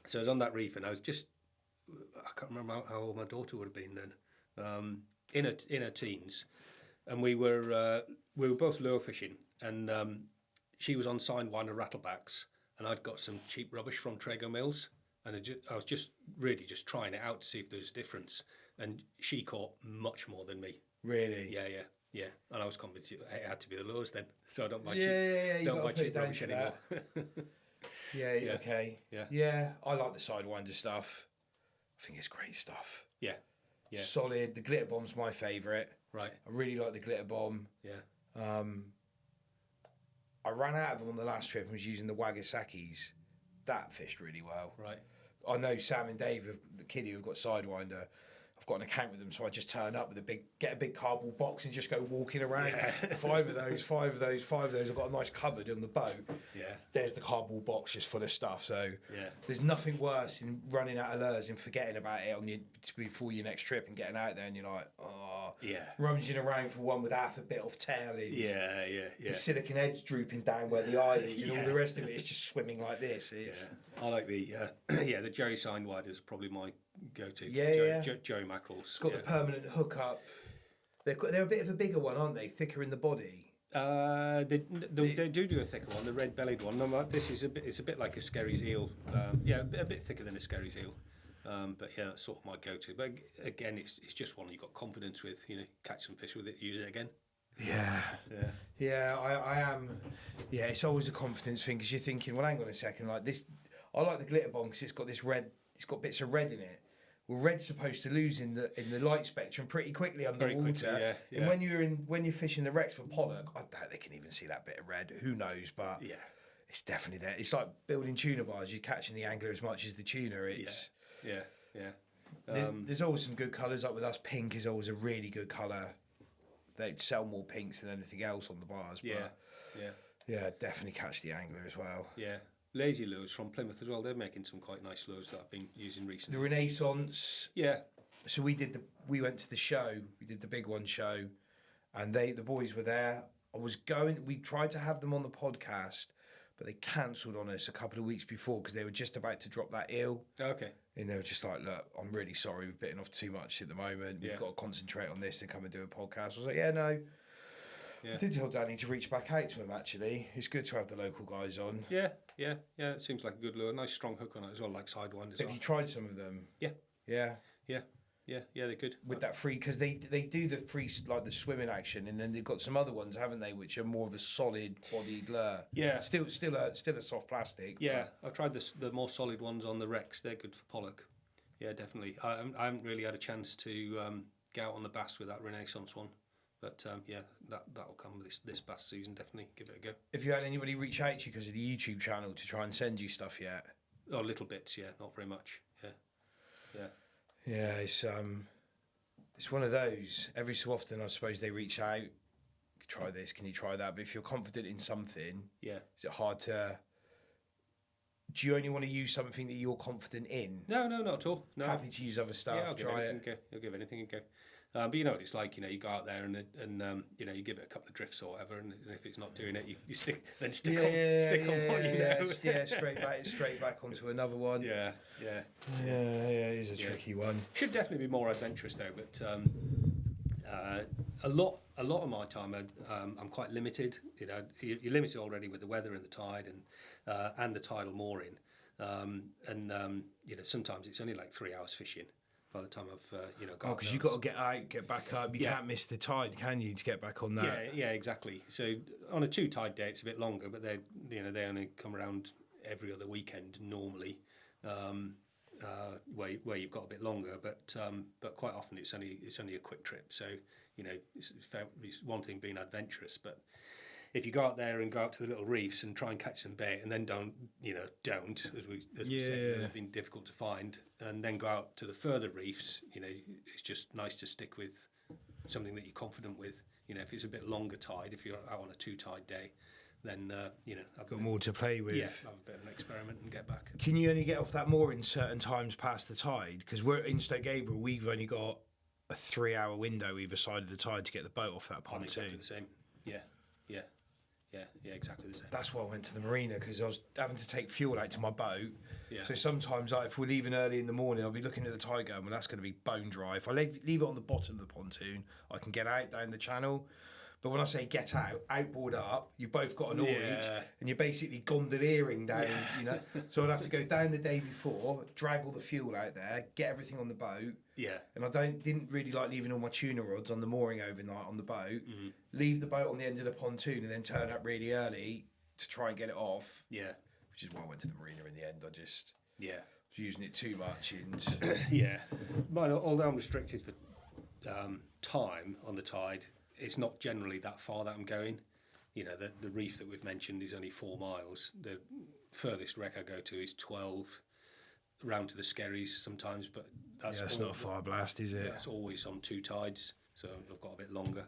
[SPEAKER 2] So I was on that reef, and I was just. I can't remember how old my daughter would have been then. In her teens, and we were both lure fishing, and she was on Sidewinder rattlebacks, and I'd got some cheap rubbish from Trago Mills, and I was just really just trying it out to see if there was a difference, and she caught much more than me.
[SPEAKER 1] Really?
[SPEAKER 2] Yeah, and I was convinced it had to be the lures then, so I don't buy
[SPEAKER 1] don't
[SPEAKER 2] buy cheap rubbish anymore.
[SPEAKER 1] Yeah. Okay.
[SPEAKER 2] Yeah.
[SPEAKER 1] Yeah. I like the Sidewinder stuff. I think it's great stuff.
[SPEAKER 2] Yeah.
[SPEAKER 1] Solid. The glitter bomb's my favourite.
[SPEAKER 2] Right.
[SPEAKER 1] I really like the glitter bomb.
[SPEAKER 2] Yeah.
[SPEAKER 1] I ran out of them on the last trip and was using the Wagasakis. That fished really well.
[SPEAKER 2] Right.
[SPEAKER 1] I know Sam and Dave, the kiddie who've got Sidewinder, I've got an account with them, so I just turn up with get a big cardboard box and just go walking around.
[SPEAKER 2] Yeah.
[SPEAKER 1] five of those. I've got a nice cupboard on the boat.
[SPEAKER 2] Yeah.
[SPEAKER 1] There's the cardboard box just full of stuff. So there's nothing worse in running out of lures and forgetting about it before your next trip and getting out there and you're like, rummaging around for one with half a bit off tail in.
[SPEAKER 2] Yeah.
[SPEAKER 1] The silicon edge drooping down where the eye is, and all the rest of it is just swimming like this.
[SPEAKER 2] I like the the Jerry Sidewinder is probably my go-to. Jerry mackerels.
[SPEAKER 1] It's got the permanent hook up. They're a bit of a bigger one, aren't they? Thicker in the body.
[SPEAKER 2] They do a thicker one, the red-bellied one. No, it's a bit like a Skerry's eel. A bit thicker than a Skerry's eel. But yeah, that's sort of my go-to. But again, it's just one you've got confidence with. You know, catch some fish with it, use it again.
[SPEAKER 1] Yeah. I am. Yeah, it's always a confidence thing because you're thinking, well, hang on a second, like this. I like the glitter bomb because it's got this red. It's got bits of red in it. Well, red's supposed to lose in the light spectrum pretty quickly underwater. And when you're fishing the wrecks for pollock, I doubt they can even see that bit of red. Who knows? But it's definitely there. It's like building tuna bars. You're catching the angler as much as the tuna. It's there's always some good colours. Like with us, pink is always a really good colour. They sell more pinks than anything else on the bars. But definitely catch the angler as well.
[SPEAKER 2] Yeah. Lazy lures from Plymouth as well. They're making some quite nice lures that I've been using recently.
[SPEAKER 1] The Renaissance.
[SPEAKER 2] Yeah.
[SPEAKER 1] So we went to the show. We did the Big One show, and the boys were there. We tried to have them on the podcast, but they cancelled on us a couple of weeks before because they were just about to drop that eel.
[SPEAKER 2] Okay.
[SPEAKER 1] And they were just like, look, I'm really sorry, we've bitten off too much at the moment. We've got to concentrate on this and come and do a podcast. I was like, no. I did tell Danny to reach back out to him, actually. It's good to have the local guys on.
[SPEAKER 2] Yeah, it seems like a good lure. Nice strong hook on it as well, like Sidewinder as well.
[SPEAKER 1] Have you tried some of them?
[SPEAKER 2] Yeah, they're good.
[SPEAKER 1] With that free, because they do the free, like the swimming action, and then they've got some other ones, haven't they, which are more of a solid bodied lure.
[SPEAKER 2] Yeah.
[SPEAKER 1] Still a soft plastic.
[SPEAKER 2] Yeah, I've tried the more solid ones on the wrecks. They're good for pollock. Yeah, definitely. I haven't really had a chance to get out on the bass with that Renaissance one. But that'll come this past season. Definitely give it a go.
[SPEAKER 1] Have you had anybody reach out to you because of the YouTube channel to try and send you stuff yet?
[SPEAKER 2] Oh, little bits, yeah, not very much.
[SPEAKER 1] Yeah. It's one of those. Every so often, I suppose they reach out. Try this. Can you try that? But if you're confident in something, is it hard to? Do you only want to use something that you're confident in?
[SPEAKER 2] No, not at all. No.
[SPEAKER 1] Happy to use other stuff.
[SPEAKER 2] Yeah, I'll
[SPEAKER 1] try it.
[SPEAKER 2] I'll give anything a go. But you know what it's like. You go out there and you give it a couple of drifts or whatever, and if it's not doing it, you stick on what you know.
[SPEAKER 1] Yeah, straight back onto another one.
[SPEAKER 2] Yeah.
[SPEAKER 1] It is a tricky one.
[SPEAKER 2] Should definitely be more adventurous though, but a lot of my time I'm quite limited. You're limited already with the weather and the tide and the tidal mooring, sometimes it's only like 3 hours fishing by the time I've got.
[SPEAKER 1] Oh, because you've got to get out, get back up. You can't miss the tide, can you, to get back on that?
[SPEAKER 2] Yeah, exactly. So on a 2 tide day, it's a bit longer, but they only come around every other weekend normally, where you've got a bit longer. But quite often it's only a quick trip. So it's one thing being adventurous, but if you go out there and go out to the little reefs and try and catch some bait and then don't, as we said, they've been difficult to find, and then go out to the further reefs, it's just nice to stick with something that you're confident with. If it's a bit longer tide, if you're out on a 2 tide day, then, I've
[SPEAKER 1] got more to play with.
[SPEAKER 2] Yeah, have a bit of an experiment and get back.
[SPEAKER 1] Can you only get off that mooring certain times past the tide? Because we're in Stoke Gabriel, we've only got a 3-hour window either side of the tide to get the boat off that pontoon.
[SPEAKER 2] Exactly the same. Yeah, exactly the same.
[SPEAKER 1] That's why I went to the marina, because I was having to take fuel out to my boat.
[SPEAKER 2] Yeah.
[SPEAKER 1] So sometimes, if we're leaving early in the morning, I'll be looking at the tide going, well, that's going to be bone dry. If I leave it on the bottom of the pontoon, I can get out down the channel. But when I say get out, outboard up, you've both got an oarage, and you're basically gondoliering down, So I'd have to go down the day before, drag all the fuel out there, get everything on the boat.
[SPEAKER 2] Yeah.
[SPEAKER 1] And I didn't really like leaving all my tuna rods on the mooring overnight on the boat, leave the boat on the end of the pontoon and then turn up really early to try and get it off.
[SPEAKER 2] Yeah.
[SPEAKER 1] Which is why I went to the marina in the end. I just
[SPEAKER 2] was
[SPEAKER 1] using it too much. And
[SPEAKER 2] although I'm restricted for time on the tide, it's not generally that far that I'm going. The reef that we've mentioned is only 4 miles. The furthest wreck I go to is 12, round to the Skerries sometimes, but that's
[SPEAKER 1] not a far blast, is it?
[SPEAKER 2] That's always on 2 tides, so I've got a bit longer.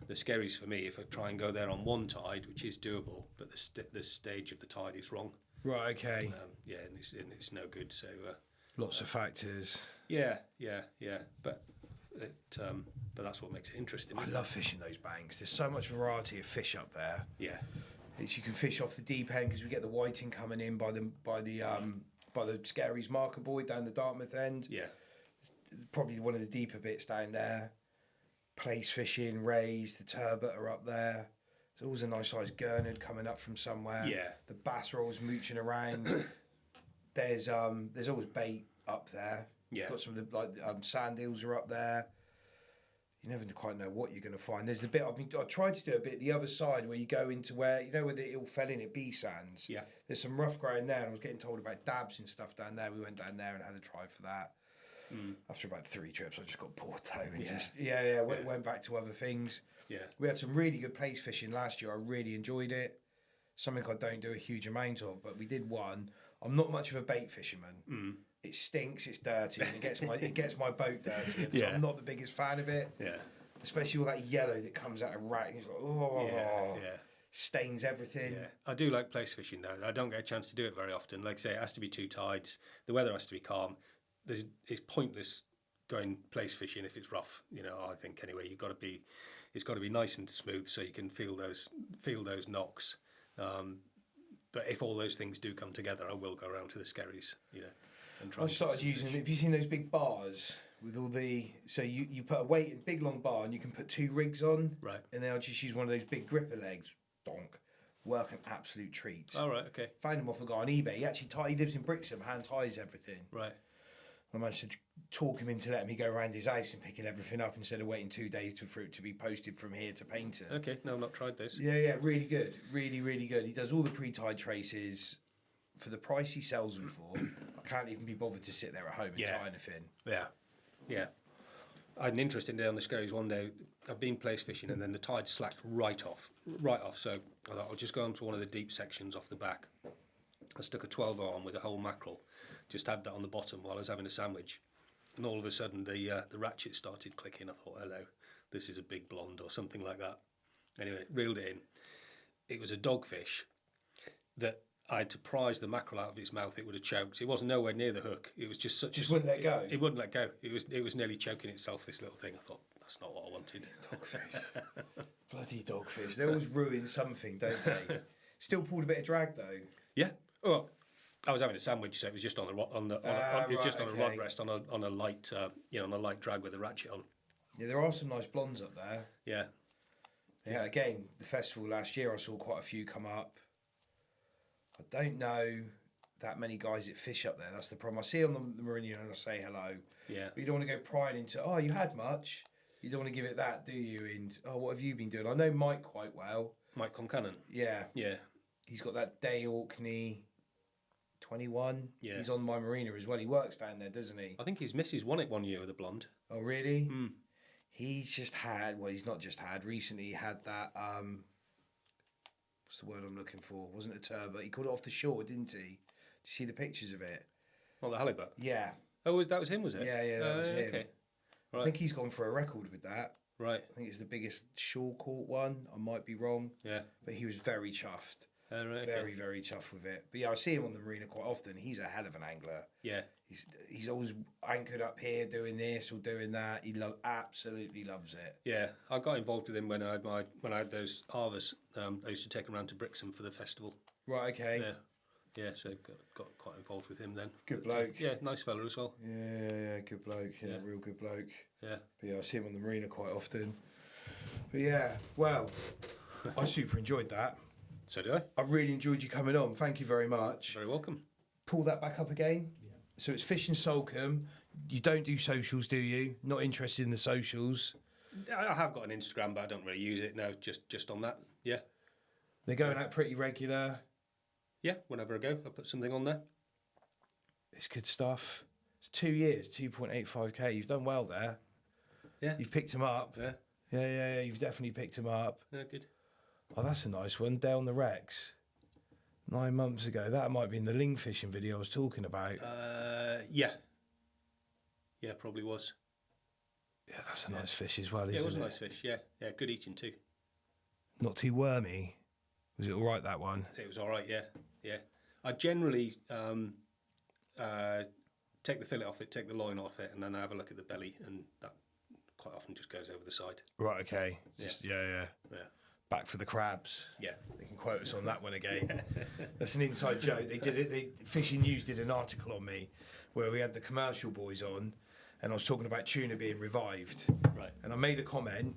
[SPEAKER 2] The Skerries for me, if I try and go there on 1 tide, which is doable, but the stage of the tide is wrong.
[SPEAKER 1] Right, okay.
[SPEAKER 2] And it's no good. So
[SPEAKER 1] lots of factors.
[SPEAKER 2] Yeah, but that's what makes it interesting.
[SPEAKER 1] I love fishing those banks. There's so much variety of fish up there.
[SPEAKER 2] Yeah,
[SPEAKER 1] you can fish off the deep end because we get the whiting coming in by the Skerries marker buoy down the Dartmouth end.
[SPEAKER 2] Yeah,
[SPEAKER 1] probably one of the deeper bits down there. Place fishing, rays, the turbot are up there. There's always a nice sized gurnard coming up from somewhere.
[SPEAKER 2] Yeah,
[SPEAKER 1] the bass are always mooching around. There's always bait up there.
[SPEAKER 2] Yeah,
[SPEAKER 1] got some of the sand eels are up there. You never quite know what you're going to find. There's a bit. I tried to do a bit the other side where you go into where where the eel fell in at B Sands.
[SPEAKER 2] Yeah, there's
[SPEAKER 1] some rough ground there, and I was getting told about dabs and stuff down there. We went down there and had a try for that. After about 3 trips, I just got bored though, and went back to other things.
[SPEAKER 2] Yeah,
[SPEAKER 1] we had some really good place fishing last year. I really enjoyed it. Something I don't do a huge amount of, but we did one. I'm not much of a bait fisherman. It stinks, it's dirty, and it gets my boat dirty. So I'm not the biggest fan of it.
[SPEAKER 2] Yeah,
[SPEAKER 1] especially all that yellow that comes out of rack. It's like stains everything.
[SPEAKER 2] Yeah, I do like place fishing now. I don't get a chance to do it very often. Like I say, it has to be 2 tides. The weather has to be calm. It's pointless going place fishing if it's rough. I think anyway. It's got to be nice and smooth so you can feel those knocks. But if all those things do come together, I will go around to the Skerries. And try.
[SPEAKER 1] I started using. Have you seen those big bars with all the? So you put a weight in a big long bar and you can put 2 rigs on.
[SPEAKER 2] Right.
[SPEAKER 1] And then I'll just use one of those big gripper legs. Donk. Work an absolute treat.
[SPEAKER 2] Oh right, okay.
[SPEAKER 1] Found him off a guy on eBay. He actually he lives in Brixham, hand ties everything.
[SPEAKER 2] Right.
[SPEAKER 1] I managed to talk him into letting me go around his house and picking everything up instead of waiting 2 days for it to be posted from here to Painter.
[SPEAKER 2] Okay, no, I've not tried those.
[SPEAKER 1] Yeah, really good. Really, really good. He does all the pre-tide traces for the price he sells them for. I can't even be bothered to sit there at home and tie anything.
[SPEAKER 2] Yeah. I had an interesting day on the Skerries one day. I've been place fishing and then the tide slacked right off. So I thought I'll just go onto one of the deep sections off the back. I stuck a 12 on with a whole mackerel, just had that on the bottom while I was having a sandwich. And all of a sudden the ratchet started clicking. I thought, hello, this is a big blonde or something like that. Anyway, reeled it in. It was a dogfish that I had to prise the mackerel out of its mouth. It would have choked. It wasn't nowhere near the hook. It was just such.
[SPEAKER 1] Just wouldn't let go.
[SPEAKER 2] It wouldn't let go. It was nearly choking itself. This little thing. I thought that's not what I wanted.
[SPEAKER 1] Dogfish. Bloody dogfish. They always ruin something, don't they? Still pulled a bit of drag though.
[SPEAKER 2] Yeah. Well, I was having a sandwich, so it was just on the it was just on a rod rest on a light on a light drag with a ratchet on.
[SPEAKER 1] Yeah, there are some nice blondes up there.
[SPEAKER 2] Yeah.
[SPEAKER 1] Yeah. Again, the festival last year, I saw quite a few come up. I don't know that many guys that fish up there. That's the problem. I see on the Meridian and I say hello.
[SPEAKER 2] Yeah.
[SPEAKER 1] But you don't want to go prying into, oh, you had much. You don't want to give it that, do you? And, oh, what have you been doing? I know Mike quite well.
[SPEAKER 2] Mike Concannon.
[SPEAKER 1] Yeah.
[SPEAKER 2] Yeah.
[SPEAKER 1] He's got that Day Orkney 21.
[SPEAKER 2] Yeah.
[SPEAKER 1] He's on my marina as well. He works down there, doesn't he?
[SPEAKER 2] I think his missus won it one year with a blonde.
[SPEAKER 1] Oh, really?
[SPEAKER 2] Mm.
[SPEAKER 1] He's just had, well, he's not just had, recently he had that, what's the word I'm looking for? Wasn't a turbot. He caught it off the shore, didn't he? Did you see the pictures of it?
[SPEAKER 2] Oh, the halibut?
[SPEAKER 1] Yeah.
[SPEAKER 2] Oh, that was him, was it?
[SPEAKER 1] Yeah, that was him.
[SPEAKER 2] Okay. Right.
[SPEAKER 1] I think he's gone for a record with that.
[SPEAKER 2] Right.
[SPEAKER 1] I think it's the biggest shore caught one. I might be wrong.
[SPEAKER 2] Yeah.
[SPEAKER 1] But he was very chuffed.
[SPEAKER 2] Right, okay.
[SPEAKER 1] Very, very chuffed with it. But yeah, I see him on the marina quite often. He's a hell of an angler.
[SPEAKER 2] Yeah.
[SPEAKER 1] He's always anchored up here doing this or doing that. He absolutely loves it.
[SPEAKER 2] Yeah, I got involved with him when I had those Arvas. I used to take him around to Brixham for the festival.
[SPEAKER 1] Right, okay.
[SPEAKER 2] Yeah, so got quite involved with him then.
[SPEAKER 1] Good bloke.
[SPEAKER 2] Yeah, nice fella as well.
[SPEAKER 1] Yeah, good bloke. Yeah, real good bloke.
[SPEAKER 2] Yeah.
[SPEAKER 1] But yeah, I see him on the marina quite often. But yeah, well, I super enjoyed that.
[SPEAKER 2] So did I.
[SPEAKER 1] I really enjoyed you coming on. Thank you very much.
[SPEAKER 2] Very welcome.
[SPEAKER 1] Pull that back up again. Yeah. So it's Fishing Salcombe. You don't do socials, do you? Not interested in the socials?
[SPEAKER 2] I have got an Instagram, but I don't really use it now. Just on that. Yeah.
[SPEAKER 1] They're going out pretty regular.
[SPEAKER 2] Yeah, whenever I go, I put something on there.
[SPEAKER 1] It's good stuff. It's 2 years, 2.85k. You've done well there.
[SPEAKER 2] Yeah.
[SPEAKER 1] You've picked them up.
[SPEAKER 2] Yeah.
[SPEAKER 1] Yeah. You've definitely picked them up.
[SPEAKER 2] Yeah, good.
[SPEAKER 1] Oh, that's a nice one. Day on the Rex. 9 months ago. That might be in the ling fishing video I was talking about.
[SPEAKER 2] Yeah. Yeah, probably was.
[SPEAKER 1] Yeah, that's a nice fish as well, isn't it?
[SPEAKER 2] Yeah, it was a nice fish. Yeah, good eating too.
[SPEAKER 1] Not too wormy. Was it all right, that one?
[SPEAKER 2] It was all right. Yeah. I generally take the fillet off it, take the loin off it, and then I have a look at the belly, and that quite often just goes over the side.
[SPEAKER 1] Right. Okay.
[SPEAKER 2] Yeah.
[SPEAKER 1] Back for the crabs.
[SPEAKER 2] Yeah.
[SPEAKER 1] They can quote us on that one again. That's an inside joke. They did it. Fishing News did an article on me where we had the commercial boys on, and I was talking about tuna being revived.
[SPEAKER 2] Right.
[SPEAKER 1] And I made a comment,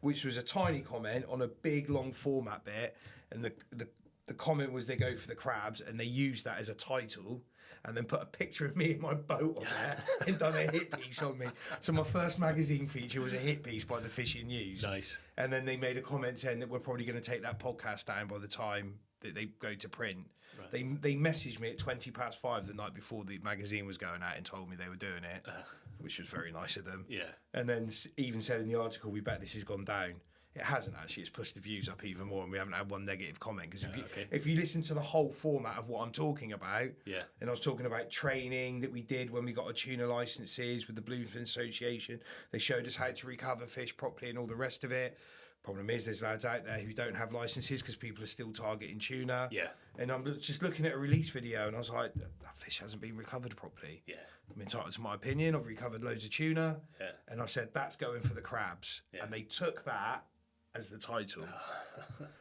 [SPEAKER 1] which was a tiny comment on a big long format bit, and the comment was they go for the crabs, and they used that as a title, and then put a picture of me in my boat on there and done a hit piece on me. So my first magazine feature was a hit piece by the Fishing News.
[SPEAKER 2] Nice.
[SPEAKER 1] And then they made a comment saying that we're probably going to take that podcast down by the time that they go to print. Right. They messaged me at 5:20 the night before the magazine was going out and told me they were doing it, which was very nice of them.
[SPEAKER 2] Yeah.
[SPEAKER 1] And then even said in the article, we bet this has gone down. It hasn't actually. It's pushed the views up even more, and we haven't had one negative comment. Because if you listen to the whole format of what I'm talking about, and I was talking about training that we did when we got our tuna licenses with the Bluefin Association, they showed us how to recover fish properly and all the rest of it. Problem is, there's lads out there who don't have licenses because people are still targeting tuna.
[SPEAKER 2] Yeah.
[SPEAKER 1] And I'm just looking at a release video, and I was like, that fish hasn't been recovered properly.
[SPEAKER 2] Yeah.
[SPEAKER 1] I'm entitled to my opinion. I've recovered loads of tuna.
[SPEAKER 2] Yeah.
[SPEAKER 1] And I said, that's going for the crabs.
[SPEAKER 2] Yeah.
[SPEAKER 1] And they took that as the title.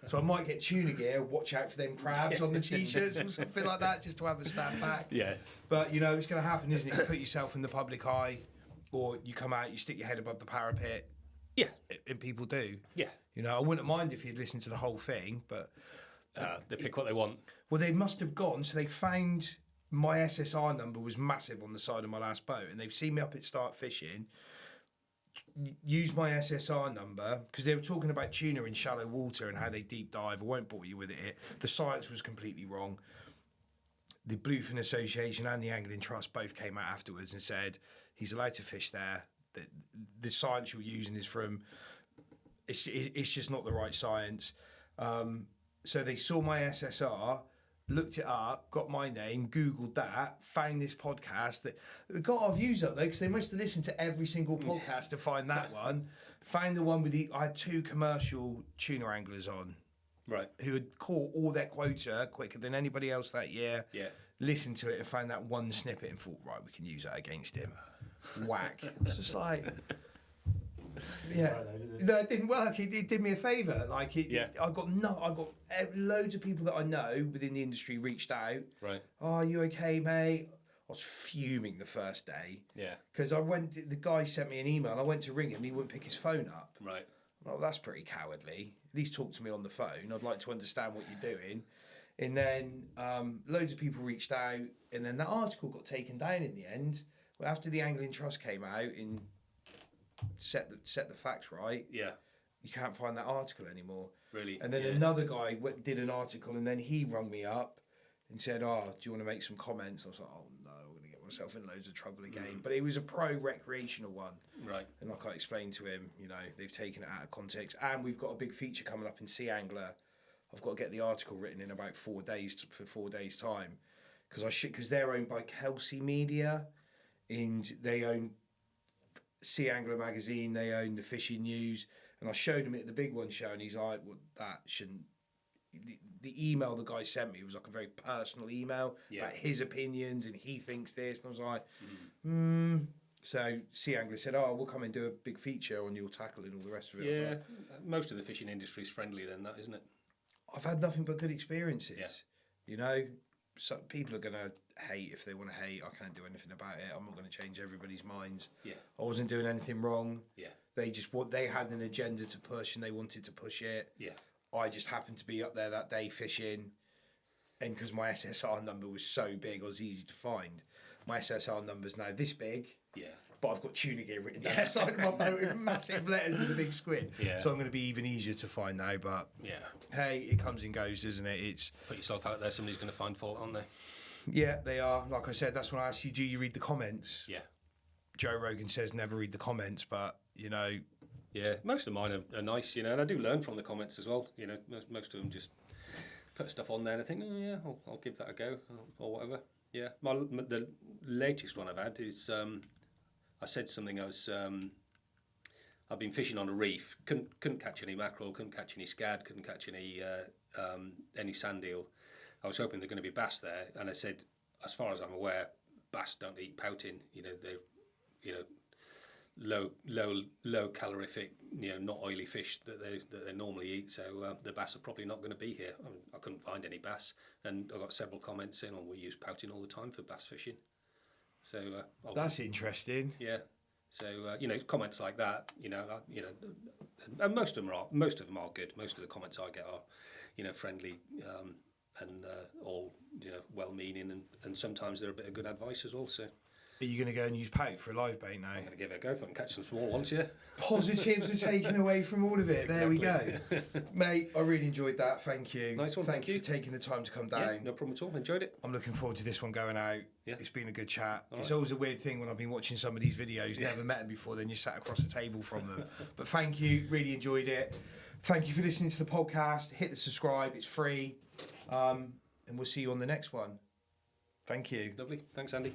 [SPEAKER 1] So I might get Tuna Gear, watch out for them crabs on the t-shirts or something like that, just to have a stand back.
[SPEAKER 2] Yeah.
[SPEAKER 1] But, it's going to happen, isn't it? You put yourself in the public eye, or you come out, you stick your head above the parapet.
[SPEAKER 2] Yeah.
[SPEAKER 1] And people do.
[SPEAKER 2] Yeah.
[SPEAKER 1] I wouldn't mind if you'd listened to the whole thing, but...
[SPEAKER 2] they pick what they want.
[SPEAKER 1] Well, they must have gone, so they found my SSR number was massive on the side of my last boat, and they've seen me up at Start Fishing, use my SSR number, because they were talking about tuna in shallow water and how they deep dive. I won't bore you with it. The science was completely wrong. The Bluefin Association and the Angling Trust both came out afterwards and said he's allowed to fish there. the science you're using is from. It's just not the right science. So they saw my SSR, looked it up, got my name, Googled that, found this podcast that got our views up though, because they must have listened to every single podcast to find that one. Found the one with I had 2 commercial tuna anglers on,
[SPEAKER 2] Right.
[SPEAKER 1] who had caught all their quota quicker than anybody else that year.
[SPEAKER 2] Yeah.
[SPEAKER 1] Listened to it and found that one snippet and thought, right, we can use that against him. Whack. It's just like, yeah. No, it didn't work. It did me a favour. Like, I got loads of people that I know within the industry reached out.
[SPEAKER 2] Right.
[SPEAKER 1] Oh, are you okay, mate? I was fuming the first day.
[SPEAKER 2] Yeah.
[SPEAKER 1] Because the guy sent me an email and I went to ring him and he wouldn't pick his phone up.
[SPEAKER 2] Right.
[SPEAKER 1] Well, that's pretty cowardly. At least talk to me on the phone. I'd like to understand what you're doing. And then loads of people reached out, and then that article got taken down in the end. Well, after the Angling Trust came out and set the facts right,
[SPEAKER 2] Yeah.
[SPEAKER 1] you can't find that article anymore.
[SPEAKER 2] Really.
[SPEAKER 1] And then another guy did an article, and then he rung me up and said, "Oh, do you want to make some comments?" I was like, "Oh no, I'm going to get myself in loads of trouble again." But it was a pro-recreational one.
[SPEAKER 2] Right.
[SPEAKER 1] And like I explained to him, they've taken it out of context, and we've got a big feature coming up in Sea Angler. I've got to get the article written in about 4 days for 4 days time, because they're owned by Kelsey Media, and they own Sea Angler magazine, they own the Fishing News, and I showed him it at the Big One show, and he's like, "Well, that shouldn't." The email the guy sent me was like a very personal email about his opinions, and he thinks this, and I was like, So Sea Angler said, "Oh, we'll come and do a big feature on your tackle and all the rest of it."
[SPEAKER 2] Yeah.
[SPEAKER 1] Like,
[SPEAKER 2] Most of the fishing industry is friendly then, that isn't it?
[SPEAKER 1] I've had nothing but good experiences. So people are going to hate if they want to hate. I can't do anything about it. I'm not going to change everybody's minds.
[SPEAKER 2] Yeah.
[SPEAKER 1] I wasn't doing anything wrong.
[SPEAKER 2] Yeah.
[SPEAKER 1] They had an agenda to push and they wanted to push it.
[SPEAKER 2] Yeah.
[SPEAKER 1] I just happened to be up there that day fishing, and because my SSR number was so big, I was easy to find. My SSR number's now this big.
[SPEAKER 2] Yeah.
[SPEAKER 1] But I've got Tuna Gear written down the side of my boat in massive letters with a big squid.
[SPEAKER 2] Yeah.
[SPEAKER 1] So I'm going to be even easier to find now. But hey, it comes and goes, doesn't it? It's
[SPEAKER 2] put yourself out there. Somebody's going to find fault, aren't they?
[SPEAKER 1] Yeah, they are. Like I said, that's when I asked you, do you read the comments?
[SPEAKER 2] Yeah.
[SPEAKER 1] Joe Rogan says never read the comments, but
[SPEAKER 2] Yeah, most of mine are nice, and I do learn from the comments as well. Most of them just put stuff on there and I think, oh yeah, I'll give that a go or whatever. Yeah, the latest one I've had is I said something. I've been fishing on a reef, couldn't catch any mackerel, couldn't catch any scad, couldn't catch any sand eel. I was hoping they're going to be bass there, and I said, as far as I'm aware, bass don't eat pouting. They're low calorific, not oily fish that they normally eat. So the bass are probably not going to be here. I couldn't find any bass, and I got several comments saying, "Oh, we use pouting all the time for bass fishing." So
[SPEAKER 1] that's interesting.
[SPEAKER 2] Yeah. So comments like that, and most of them are good. Most of the comments I get are, friendly, and all well-meaning, and sometimes they're a bit of good advice as well. So.
[SPEAKER 1] Are you going to go and use pout for a live bait now?
[SPEAKER 2] I'm going to give it a go if I can catch some small ones, yeah.
[SPEAKER 1] Positives are taken away from all of it. There we go. Mate, I really enjoyed that. Thank you.
[SPEAKER 2] Nice one,
[SPEAKER 1] thank you for taking the time to come down.
[SPEAKER 2] Yeah, no problem at all. Enjoyed it.
[SPEAKER 1] I'm looking forward to this one going out.
[SPEAKER 2] Yeah.
[SPEAKER 1] It's been a good chat.
[SPEAKER 2] All
[SPEAKER 1] it's
[SPEAKER 2] right.
[SPEAKER 1] always a weird thing when I've been watching some of these videos, never met them before, then you sat across the table from them. But thank you. Really enjoyed it. Thank you for listening to the podcast. Hit the subscribe. It's free. And we'll see you on the next one. Thank you.
[SPEAKER 2] Lovely. Thanks, Andy.